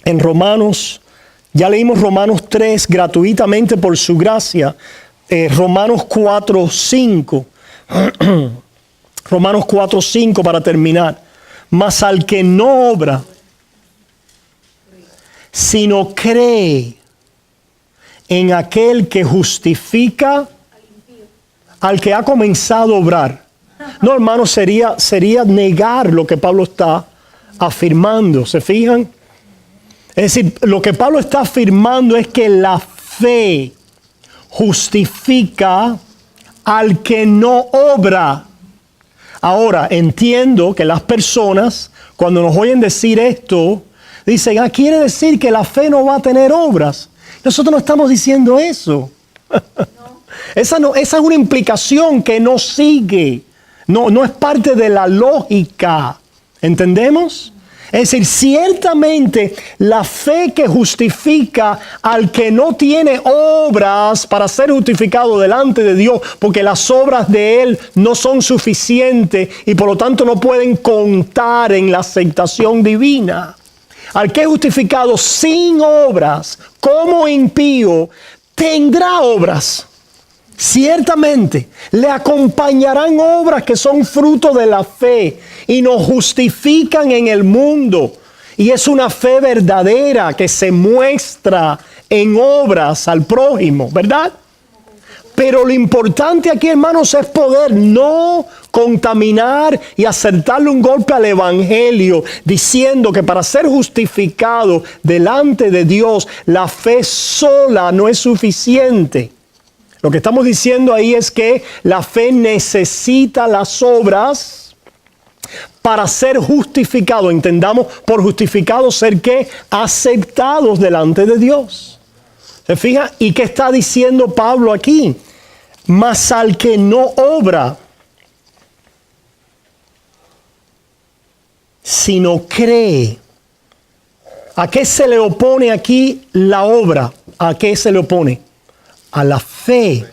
En Romanos, ya leímos Romanos 3 gratuitamente por su gracia. Romanos 4:5. Romanos 4:5 para terminar. Mas al que no obra, sino cree en aquel que justifica al que ha comenzado a obrar. No, hermano, sería negar lo que Pablo está afirmando. ¿Se fijan? Es decir, lo que Pablo está afirmando es que la fe justifica al que no obra. Ahora, entiendo que las personas, cuando nos oyen decir esto, dicen, quiere decir que la fe no va a tener obras. Nosotros no estamos diciendo eso. Esa es una implicación que no sigue. No es parte de la lógica. ¿Entendemos? Es decir, ciertamente la fe que justifica al que no tiene obras para ser justificado delante de Dios, porque las obras de Él no son suficientes y por lo tanto no pueden contar en la aceptación divina. Al que es justificado sin obras, como impío, tendrá obras. Ciertamente, le acompañarán obras que son fruto de la fe y nos justifican en el mundo. Y es una fe verdadera que se muestra en obras al prójimo, ¿verdad? Pero lo importante aquí, hermanos, es poder no contaminar y acertarle un golpe al evangelio, diciendo que para ser justificado delante de Dios, la fe sola no es suficiente. Lo que estamos diciendo ahí es que la fe necesita las obras para ser justificado. Entendamos por justificado ser que aceptados delante de Dios. ¿Se fija? ¿Y qué está diciendo Pablo aquí? Mas al que no obra, sino cree. ¿A qué se le opone aquí la obra? ¿A qué se le opone? A la fe.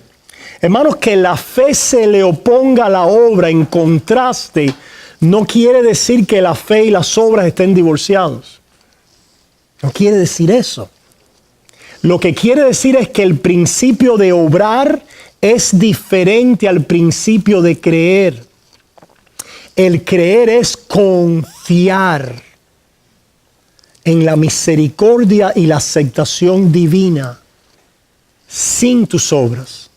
Hermanos, que la fe se le oponga a la obra en contraste, no quiere decir que la fe y las obras estén divorciados. No quiere decir eso. Lo que quiere decir es que el principio de obrar es diferente al principio de creer. El creer es confiar en la misericordia y la aceptación divina sin tus obras.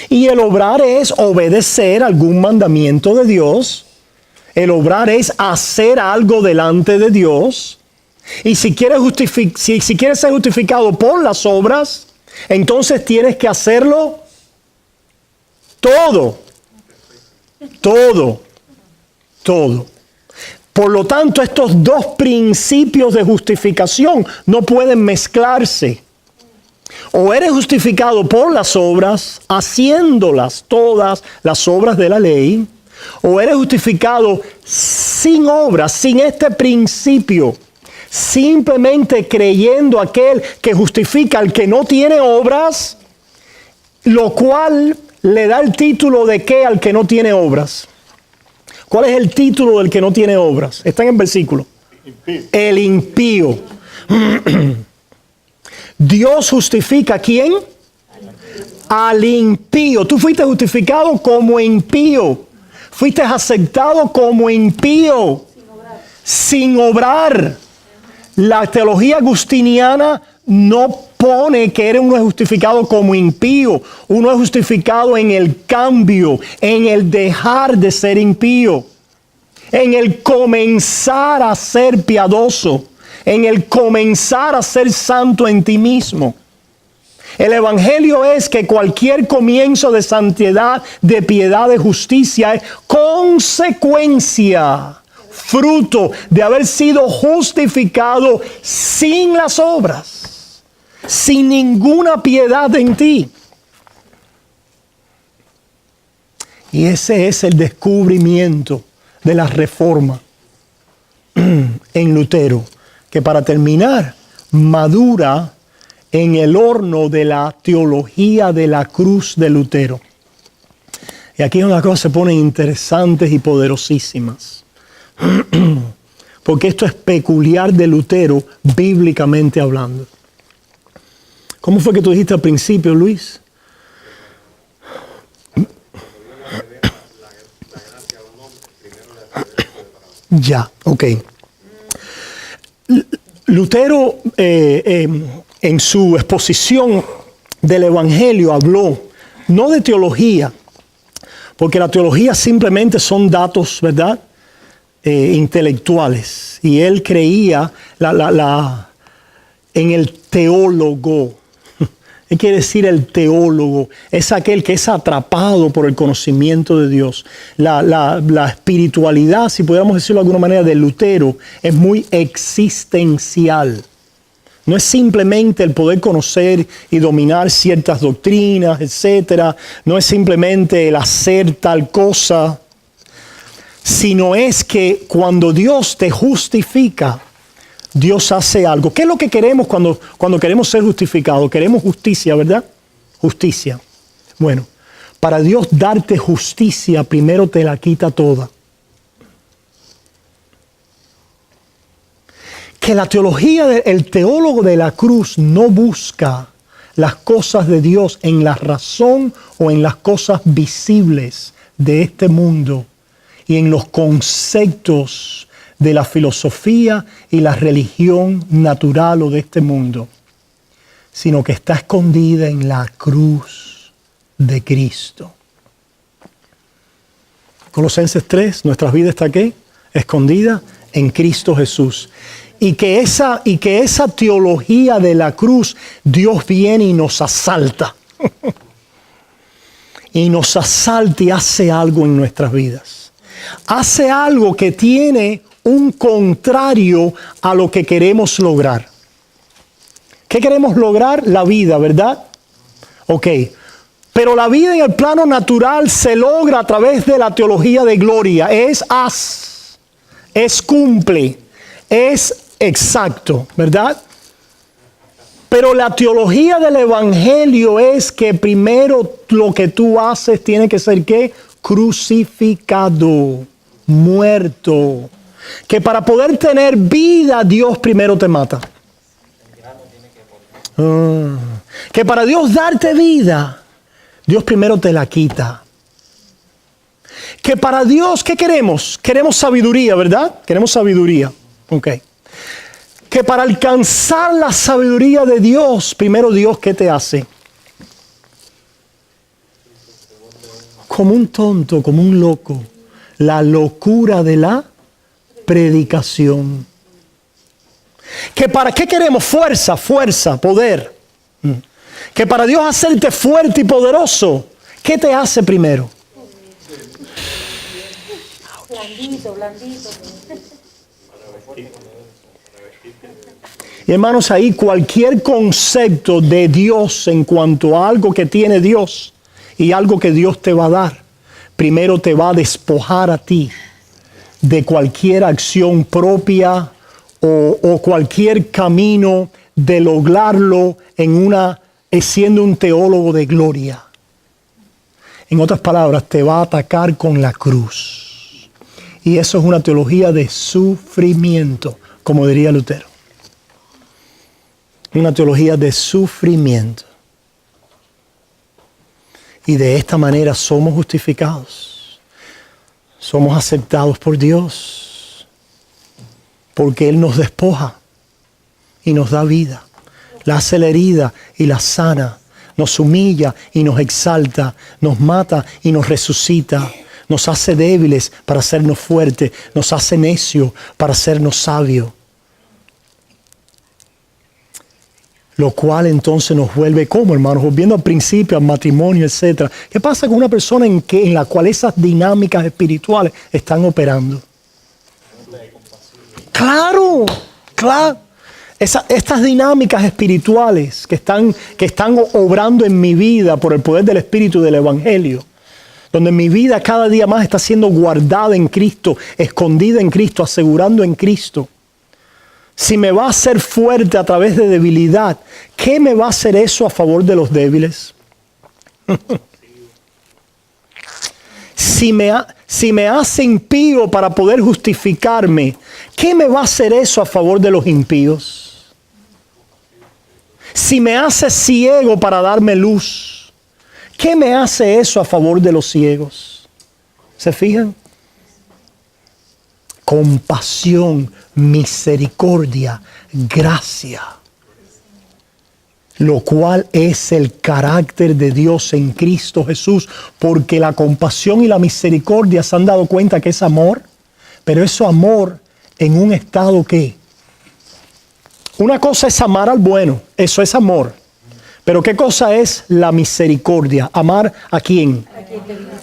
Y el obrar es obedecer algún mandamiento de Dios. El obrar es hacer algo delante de Dios. Y si quieres ser justificado por las obras, entonces tienes que hacerlo todo. Todo. Por lo tanto, estos dos principios de justificación no pueden mezclarse. O eres justificado por las obras, haciéndolas todas las obras de la ley, o eres justificado sin obras, sin este principio, simplemente creyendo aquel que justifica al que no tiene obras, lo cual le da el título de qué al que no tiene obras. ¿Cuál es el título del que no tiene obras? Está en el versículo. Impío. El impío. Dios justifica ¿a quién? Al impío. Tú fuiste justificado como impío. Fuiste aceptado como impío. Sin obrar. La teología agustiniana no pone que uno es justificado como impío. Uno es justificado en el cambio, en el dejar de ser impío, en el comenzar a ser piadoso, en el comenzar a ser santo en ti mismo. El evangelio es que cualquier comienzo de santidad, de piedad, de justicia es consecuencia, fruto de haber sido justificado sin las obras, sin ninguna piedad en ti. Y ese es el descubrimiento de la reforma en Lutero, que para terminar madura en el horno de la teología de la cruz de Lutero. Y aquí una cosa se ponen interesantes y poderosísimas. Porque esto es peculiar de Lutero, bíblicamente hablando. ¿Cómo fue que tú dijiste al principio, Luis? Ya, ok. Lutero en su exposición del Evangelio habló no de teología, porque la teología simplemente son datos, ¿verdad? Intelectuales. Y él creía en el teólogo. ¿Qué quiere decir el teólogo? Es aquel que es atrapado por el conocimiento de Dios. La espiritualidad, si pudiéramos decirlo de alguna manera, de Lutero, es muy existencial. No es simplemente el poder conocer y dominar ciertas doctrinas, etcétera. No es simplemente el hacer tal cosa, sino es que cuando Dios te justifica, Dios hace algo. ¿Qué es lo que queremos cuando queremos ser justificados? Queremos justicia, ¿verdad? Justicia. Bueno, para Dios darte justicia, primero te la quita toda. Que la teología del teólogo de la cruz no busca las cosas de Dios en la razón o en las cosas visibles de este mundo y en los conceptos de la filosofía y la religión natural o de este mundo, sino que está escondida en la cruz de Cristo. Colosenses 3, nuestra vida está ¿qué? Escondida en Cristo Jesús. Y que esa teología de la cruz, Dios viene y nos asalta. Y nos asalta y hace algo en nuestras vidas. Hace algo que tiene un contrario a lo que queremos lograr. ¿Qué queremos lograr? La vida, ¿verdad? Ok. Pero la vida en el plano natural se logra a través de la teología de gloria. Es cumple, es exacto, ¿verdad? Pero la teología del Evangelio es que primero lo que tú haces tiene que ser ¿qué? Crucificado, muerto. Que para poder tener vida, Dios primero te mata. Que para Dios darte vida, Dios primero te la quita. Que para Dios, ¿qué queremos? Queremos sabiduría, ¿verdad? Queremos sabiduría. Ok. Que para alcanzar la sabiduría de Dios, primero Dios, ¿qué te hace? Como un tonto, como un loco. La locura de la predicación. Que para qué queremos fuerza, poder. Que para Dios hacerte fuerte y poderoso, ¿qué te hace primero? Blandito. Y hermanos, ahí cualquier concepto de Dios en cuanto a algo que tiene Dios y algo que Dios te va a dar, primero te va a despojar a ti de cualquier acción propia o cualquier camino de lograrlo siendo un teólogo de gloria. En otras palabras, te va a atacar con la cruz. Y eso es una teología de sufrimiento, como diría Lutero. Una teología de sufrimiento. Y de esta manera somos justificados. Somos aceptados por Dios. Porque Él nos despoja y nos da vida. La hace la herida y la sana. Nos humilla y nos exalta. Nos mata y nos resucita. Nos hace débiles para hacernos fuertes. Nos hace necios para hacernos sabios. Lo cual entonces nos vuelve como, hermanos, volviendo al principio, al matrimonio, etc. ¿Qué pasa con una persona en la cual esas dinámicas espirituales están operando? Claro. Estas dinámicas espirituales que están obrando en mi vida por el poder del Espíritu y del Evangelio, donde mi vida cada día más está siendo guardada en Cristo, escondida en Cristo, asegurando en Cristo. Si me va a hacer fuerte a través de debilidad, ¿qué me va a hacer eso a favor de los débiles? Si me hace impío para poder justificarme, ¿qué me va a hacer eso a favor de los impíos? Si me hace ciego para darme luz, ¿qué me hace eso a favor de los ciegos? ¿Se fijan? Compasión, misericordia, gracia. Lo cual es el carácter de Dios en Cristo Jesús, porque la compasión y la misericordia se han dado cuenta que es amor, pero es amor en un estado que una cosa es amar al bueno, eso es amor, pero ¿qué cosa es la misericordia? ¿Amar a quién?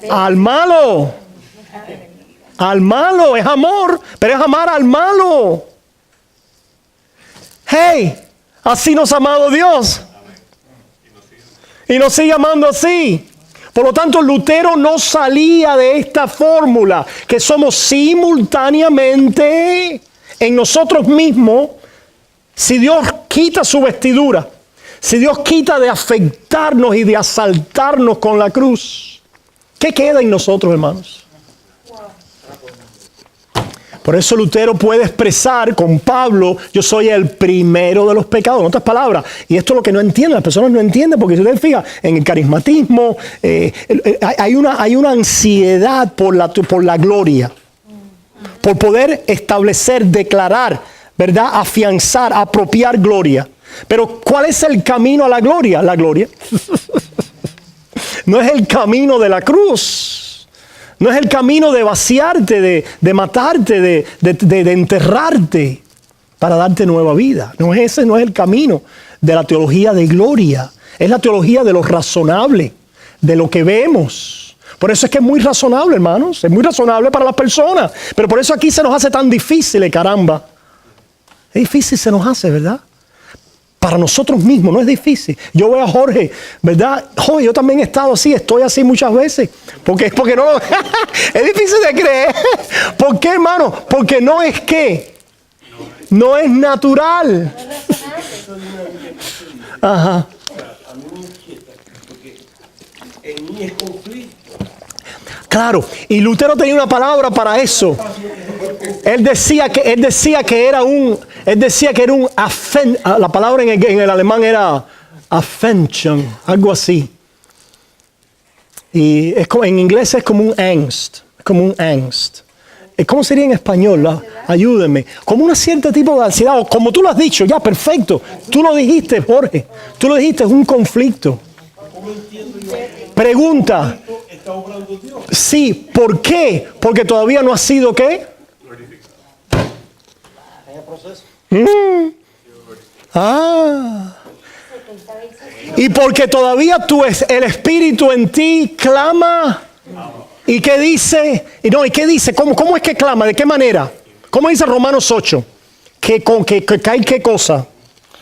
Al malo. Al malo es amor, pero es amar al malo. Hey, así nos ha amado Dios. Y nos sigue amando así. Por lo tanto, Lutero no salía de esta fórmula, que somos simultáneamente en nosotros mismos. Si Dios quita su vestidura, si Dios quita de afectarnos y de asaltarnos con la cruz, ¿qué queda en nosotros, hermanos? Por eso Lutero puede expresar con Pablo, yo soy el primero de los pecados. En otras palabras, y esto es lo que no entienden, las personas no entienden, porque si ustedes fijan, en el carismatismo hay una ansiedad por la gloria, por poder establecer, declarar, ¿verdad? Afianzar, apropiar gloria. Pero ¿cuál es el camino a la gloria? La gloria no es el camino de la cruz. No es el camino de vaciarte, de matarte, de enterrarte para darte nueva vida. Ese no es el camino de la teología de gloria. Es la teología de lo razonable, de lo que vemos. Por eso es que es muy razonable, hermanos. Es muy razonable para las personas. Pero por eso aquí se nos hace tan difícil, caramba. Es difícil se nos hace, ¿verdad? Para nosotros mismos, no es difícil. Yo veo a Jorge, ¿verdad? Jorge, yo también he estado así, estoy así muchas veces. Porque no lo... es difícil de creer. ¿Por qué, hermano? Porque no es que. No es natural. Ajá. A mí me inquieta porque en mí es conflicto. Claro, y Lutero tenía una palabra para eso. Él decía que era un la palabra en el alemán era Affention, algo así. Y en inglés es como un angst, ¿Cómo sería en español? Ayúdenme. Como un cierto tipo de ansiedad, o como tú lo has dicho, ya, perfecto. Tú lo dijiste, Jorge. Tú lo dijiste, es un conflicto. Pregunta. Sí, ¿por qué? Porque todavía no ha sido, ¿qué? En el proceso. Y porque todavía el Espíritu en ti clama. ¿Y qué dice? ¿Y qué dice? ¿Cómo es que clama? ¿De qué manera? ¿Cómo dice Romanos 8? ¿Que hay qué cosa?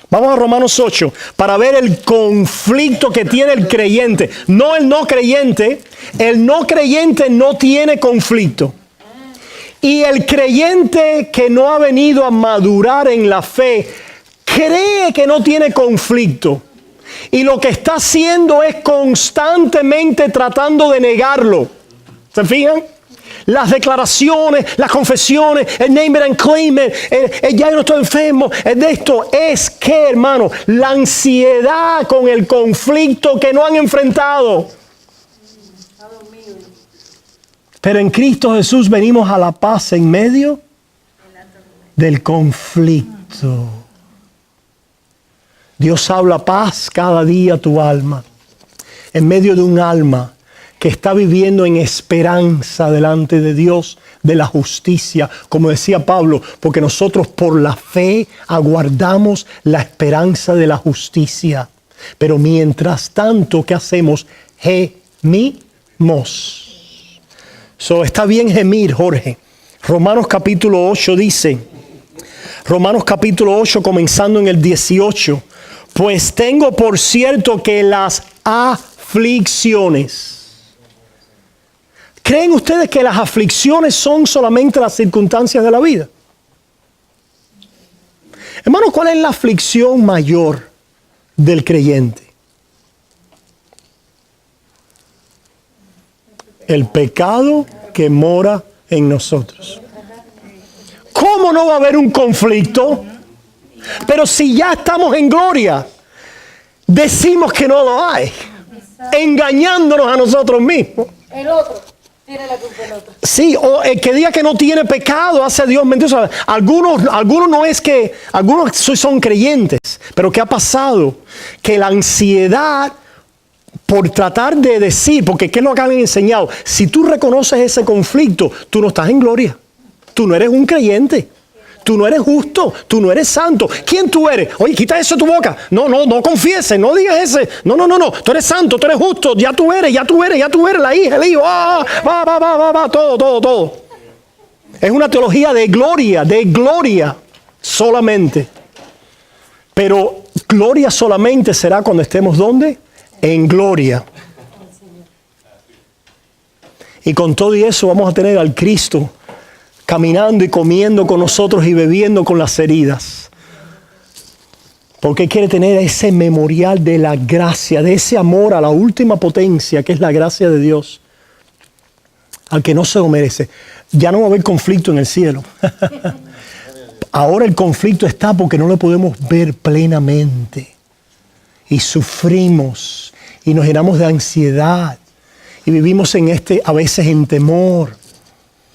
Vamos a Romanos 8 para ver el conflicto que tiene el creyente. No el no creyente. El no creyente no tiene conflicto. Y el creyente que no ha venido a madurar en la fe cree que no tiene conflicto. y lo que está haciendo es constantemente tratando de negarlo. ¿Se fijan? Las declaraciones, las confesiones, el name it and claim it, ya yo no estoy enfermo, de esto es que, hermano, la ansiedad con el conflicto que no han enfrentado. Pero en Cristo Jesús venimos a la paz en medio del conflicto. Dios habla paz cada día a tu alma, en medio de un alma que está viviendo en esperanza delante de Dios de la justicia, como decía Pablo, porque nosotros por la fe aguardamos la esperanza de la justicia. Pero mientras tanto, ¿qué hacemos? Gemimos. Está bien gemir, Jorge. Romanos capítulo 8 dice, Romanos capítulo 8 comenzando en el 18, pues tengo por cierto que las aflicciones. ¿Creen ustedes que las aflicciones son solamente las circunstancias de la vida? Hermano, ¿cuál es la aflicción mayor del creyente? El pecado que mora en nosotros. ¿Cómo no va a haber un conflicto? Pero si ya estamos en gloria, decimos que no lo hay, engañándonos a nosotros mismos. El otro tiene la culpa del otro. Sí, o el que diga que no tiene pecado hace a Dios mentiroso. Algunos no es que, algunos son creyentes, pero ¿qué ha pasado? Que la ansiedad por tratar de decir, porque ¿qué es lo que han enseñado? Si tú reconoces ese conflicto, tú no estás en gloria. Tú no eres un creyente. Tú no eres justo, tú no eres santo. ¿Quién tú eres? Oye, quita eso de tu boca. No confieses, no digas ese. No. Tú eres santo, tú eres justo. Ya tú eres la hija, el hijo. Va, todo. Es una teología de gloria solamente. Pero gloria solamente será cuando estemos ¿dónde? En gloria. Y con todo y eso vamos a tener al Cristo caminando y comiendo con nosotros y bebiendo con las heridas. Porque quiere tener ese memorial de la gracia, de ese amor a la última potencia que es la gracia de Dios, al que no se lo merece. Ya no va a haber conflicto en el cielo. Ahora el conflicto está porque no lo podemos ver plenamente. Y sufrimos y nos llenamos de ansiedad y vivimos a veces en temor.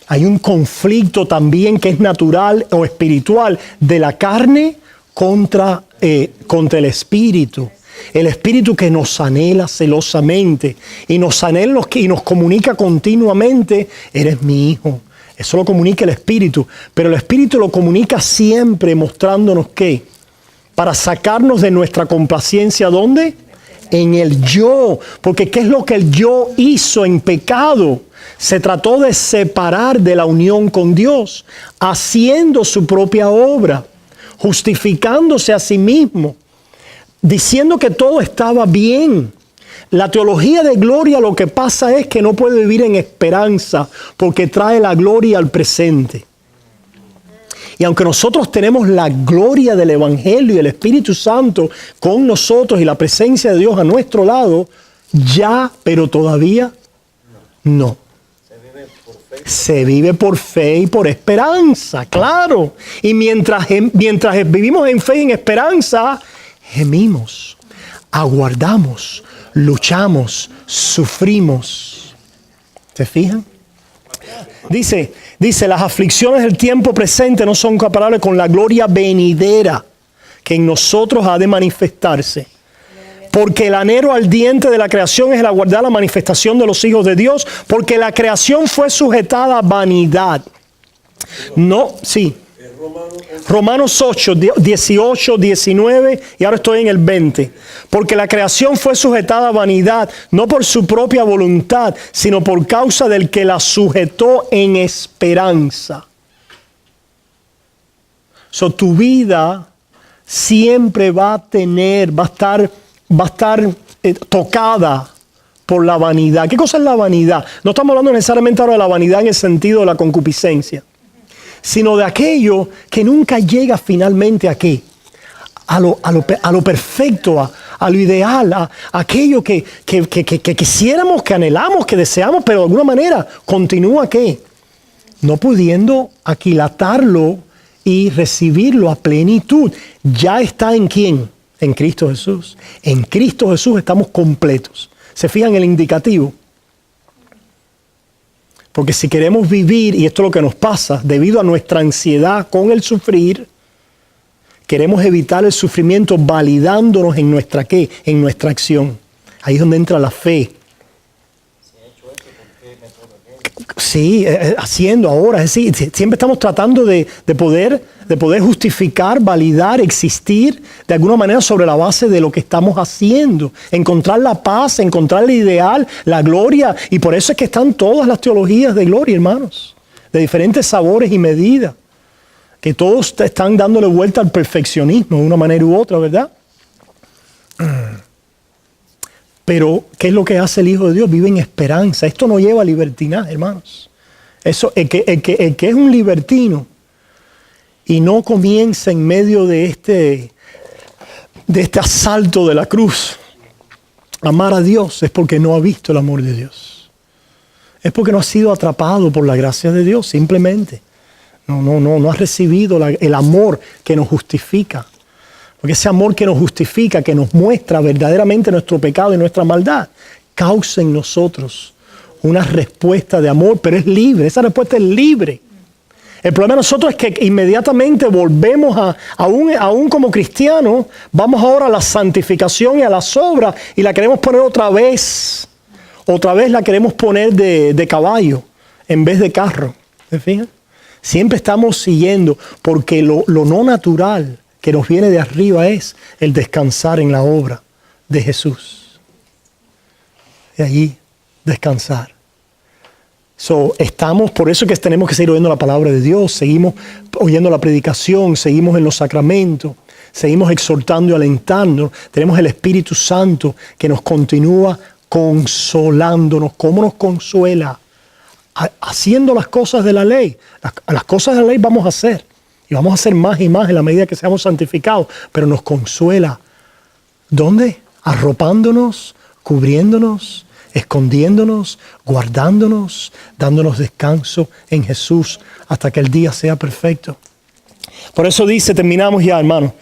Hay un conflicto también que es natural o espiritual de la carne contra el espíritu. El espíritu que nos anhela celosamente y nos anhela y nos comunica continuamente, eres mi hijo. Eso lo comunica el espíritu, pero el espíritu lo comunica siempre mostrándonos ¿qué? Para sacarnos de nuestra complacencia, ¿dónde? En el yo, porque ¿qué es lo que el yo hizo en pecado? Se trató de separar de la unión con Dios, haciendo su propia obra, justificándose a sí mismo, diciendo que todo estaba bien. La teología de gloria lo que pasa es que no puede vivir en esperanza, porque trae la gloria al presente. Y aunque nosotros tenemos la gloria del Evangelio y el Espíritu Santo con nosotros y la presencia de Dios a nuestro lado, pero todavía no. Se vive por fe y por esperanza, claro. Y mientras vivimos en fe y en esperanza, gemimos, aguardamos, luchamos, sufrimos. ¿Se fijan? Dice, las aflicciones del tiempo presente no son comparables con la gloria venidera que en nosotros ha de manifestarse. Porque el anhelo ardiente de la creación es el aguardar la manifestación de los hijos de Dios, porque la creación fue sujetada a vanidad. No, sí. Romanos 8, 18, 19 y ahora estoy en el 20. Porque la creación fue sujetada a vanidad, no por su propia voluntad, sino por causa del que la sujetó en esperanza. Tu vida siempre va a estar tocada por la vanidad. ¿Qué cosa es la vanidad? No estamos hablando necesariamente ahora de la vanidad en el sentido de la concupiscencia, sino de aquello que nunca llega finalmente ¿a qué? A lo perfecto, a lo ideal, a aquello que quisiéramos, que anhelamos, que deseamos, pero de alguna manera continúa ¿qué? No pudiendo aquilatarlo y recibirlo a plenitud. Ya está ¿en quién? En Cristo Jesús. En Cristo Jesús estamos completos. ¿Se fijan el indicativo? Porque si queremos vivir, y esto es lo que nos pasa, debido a nuestra ansiedad con el sufrir, queremos evitar el sufrimiento validándonos en nuestra ¿qué? En nuestra acción. Ahí es donde entra la fe. Sí, haciendo ahora, es decir, siempre estamos tratando de poder justificar, validar, existir de alguna manera sobre la base de lo que estamos haciendo, encontrar la paz, encontrar el ideal, la gloria, y por eso es que están todas las teologías de gloria, hermanos, de diferentes sabores y medidas, que todos están dándole vuelta al perfeccionismo de una manera u otra, ¿verdad? Pero, ¿qué es lo que hace el Hijo de Dios? Vive en esperanza. Esto no lleva a libertinaje, hermanos. El que es un libertino y no comienza en medio de este asalto de la cruz a amar a Dios, es porque no ha visto el amor de Dios. Es porque no ha sido atrapado por la gracia de Dios, simplemente. No ha recibido el amor que nos justifica. Porque ese amor que nos justifica, que nos muestra verdaderamente nuestro pecado y nuestra maldad, causa en nosotros una respuesta de amor, pero es libre. Esa respuesta es libre. El problema de nosotros es que inmediatamente volvemos aún como cristianos, vamos ahora a la santificación y a las obras y la queremos poner otra vez. Otra vez la queremos poner de caballo en vez de carro. ¿Se fijan? Siempre estamos siguiendo, porque lo no natural que nos viene de arriba es el descansar en la obra de Jesús. De allí, descansar. Por eso que tenemos que seguir oyendo la palabra de Dios, seguimos oyendo la predicación, seguimos en los sacramentos, seguimos exhortando y alentando. Tenemos el Espíritu Santo que nos continúa consolándonos. ¿Cómo nos consuela? Haciendo las cosas de la ley. Las cosas de la ley vamos a hacer. Y vamos a hacer más y más en la medida que seamos santificados. Pero nos consuela. ¿Dónde? Arropándonos, cubriéndonos, escondiéndonos, guardándonos, dándonos descanso en Jesús hasta que el día sea perfecto. Por eso dice, terminamos ya, hermano.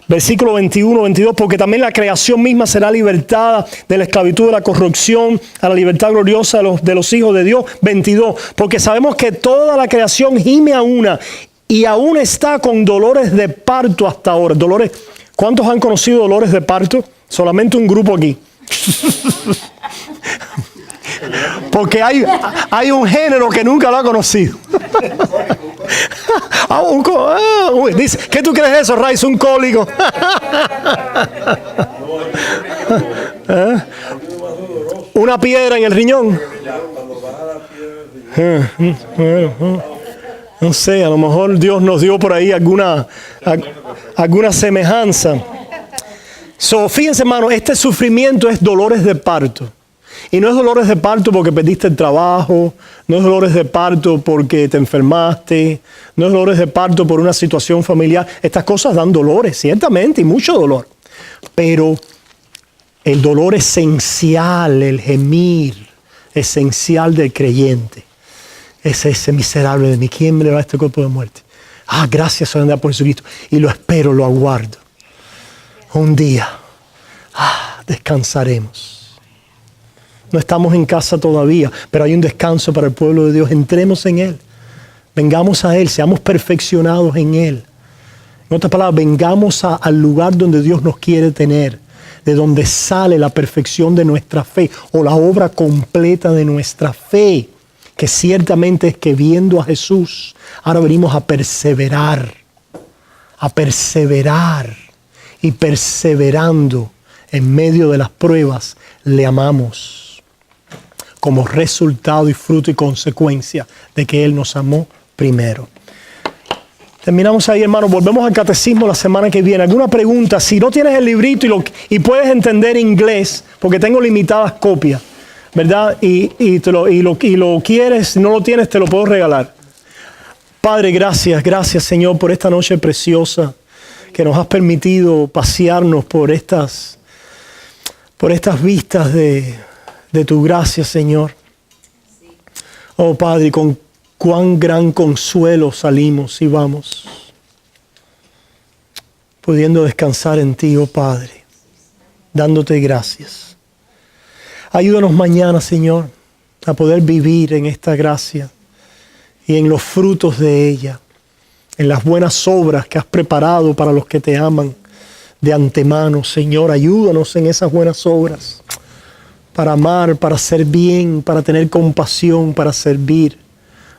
Versículo 21, 22, porque también la creación misma será libertada de la esclavitud de la corrupción a la libertad gloriosa de los hijos de Dios. 22, porque sabemos que toda la creación gime a una y aún está con dolores de parto hasta ahora. Dolores, ¿cuántos han conocido dolores de parto? Solamente un grupo aquí. Porque hay un género que nunca lo ha conocido. Dice, ¿qué tú crees de eso, Raiz? Un cólico. Una piedra en el riñón. No sé, a lo mejor Dios nos dio por ahí alguna semejanza. Fíjense, hermano, este sufrimiento es dolores de parto. Y no es dolores de parto porque perdiste el trabajo, no es dolores de parto porque te enfermaste, no es dolores de parto por una situación familiar. Estas cosas dan dolores, ciertamente, y mucho dolor. Pero el dolor esencial, el gemir esencial del creyente, es ese miserable de mí. ¿Quién me le va a este cuerpo de muerte? Gracias, Señor, por Jesucristo. Y lo espero, lo aguardo. Un día, descansaremos. No estamos en casa todavía, pero hay un descanso para el pueblo de Dios. Entremos en Él. Vengamos a Él, seamos perfeccionados en Él. En otras palabras, vengamos al lugar donde Dios nos quiere tener, de donde sale la perfección de nuestra fe o la obra completa de nuestra fe, que ciertamente es que viendo a Jesús, ahora venimos a perseverar y perseverando en medio de las pruebas, le amamos como resultado y fruto y consecuencia de que Él nos amó primero. Terminamos ahí, hermano. Volvemos al catecismo la semana que viene. ¿Alguna pregunta? Si no tienes el librito y puedes entender inglés, porque tengo limitadas copias, ¿verdad? Y lo quieres, si no lo tienes, te lo puedo regalar. Padre, gracias Señor por esta noche preciosa que nos has permitido pasearnos por estas por estas vistas de tu gracia, Señor. Oh Padre, con cuán gran consuelo salimos y vamos, pudiendo descansar en ti, oh Padre, dándote gracias. Ayúdanos mañana, Señor, a poder vivir en esta gracia y en los frutos de ella, en las buenas obras que has preparado para los que te aman de antemano. Señor, ayúdanos en esas buenas obras, para amar, para hacer bien, para tener compasión, para servir,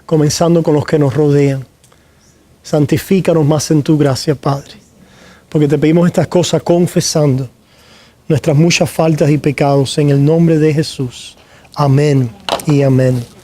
comenzando con los que nos rodean. Santifícanos más en tu gracia, Padre, porque te pedimos estas cosas confesando nuestras muchas faltas y pecados en el nombre de Jesús. Amén y amén.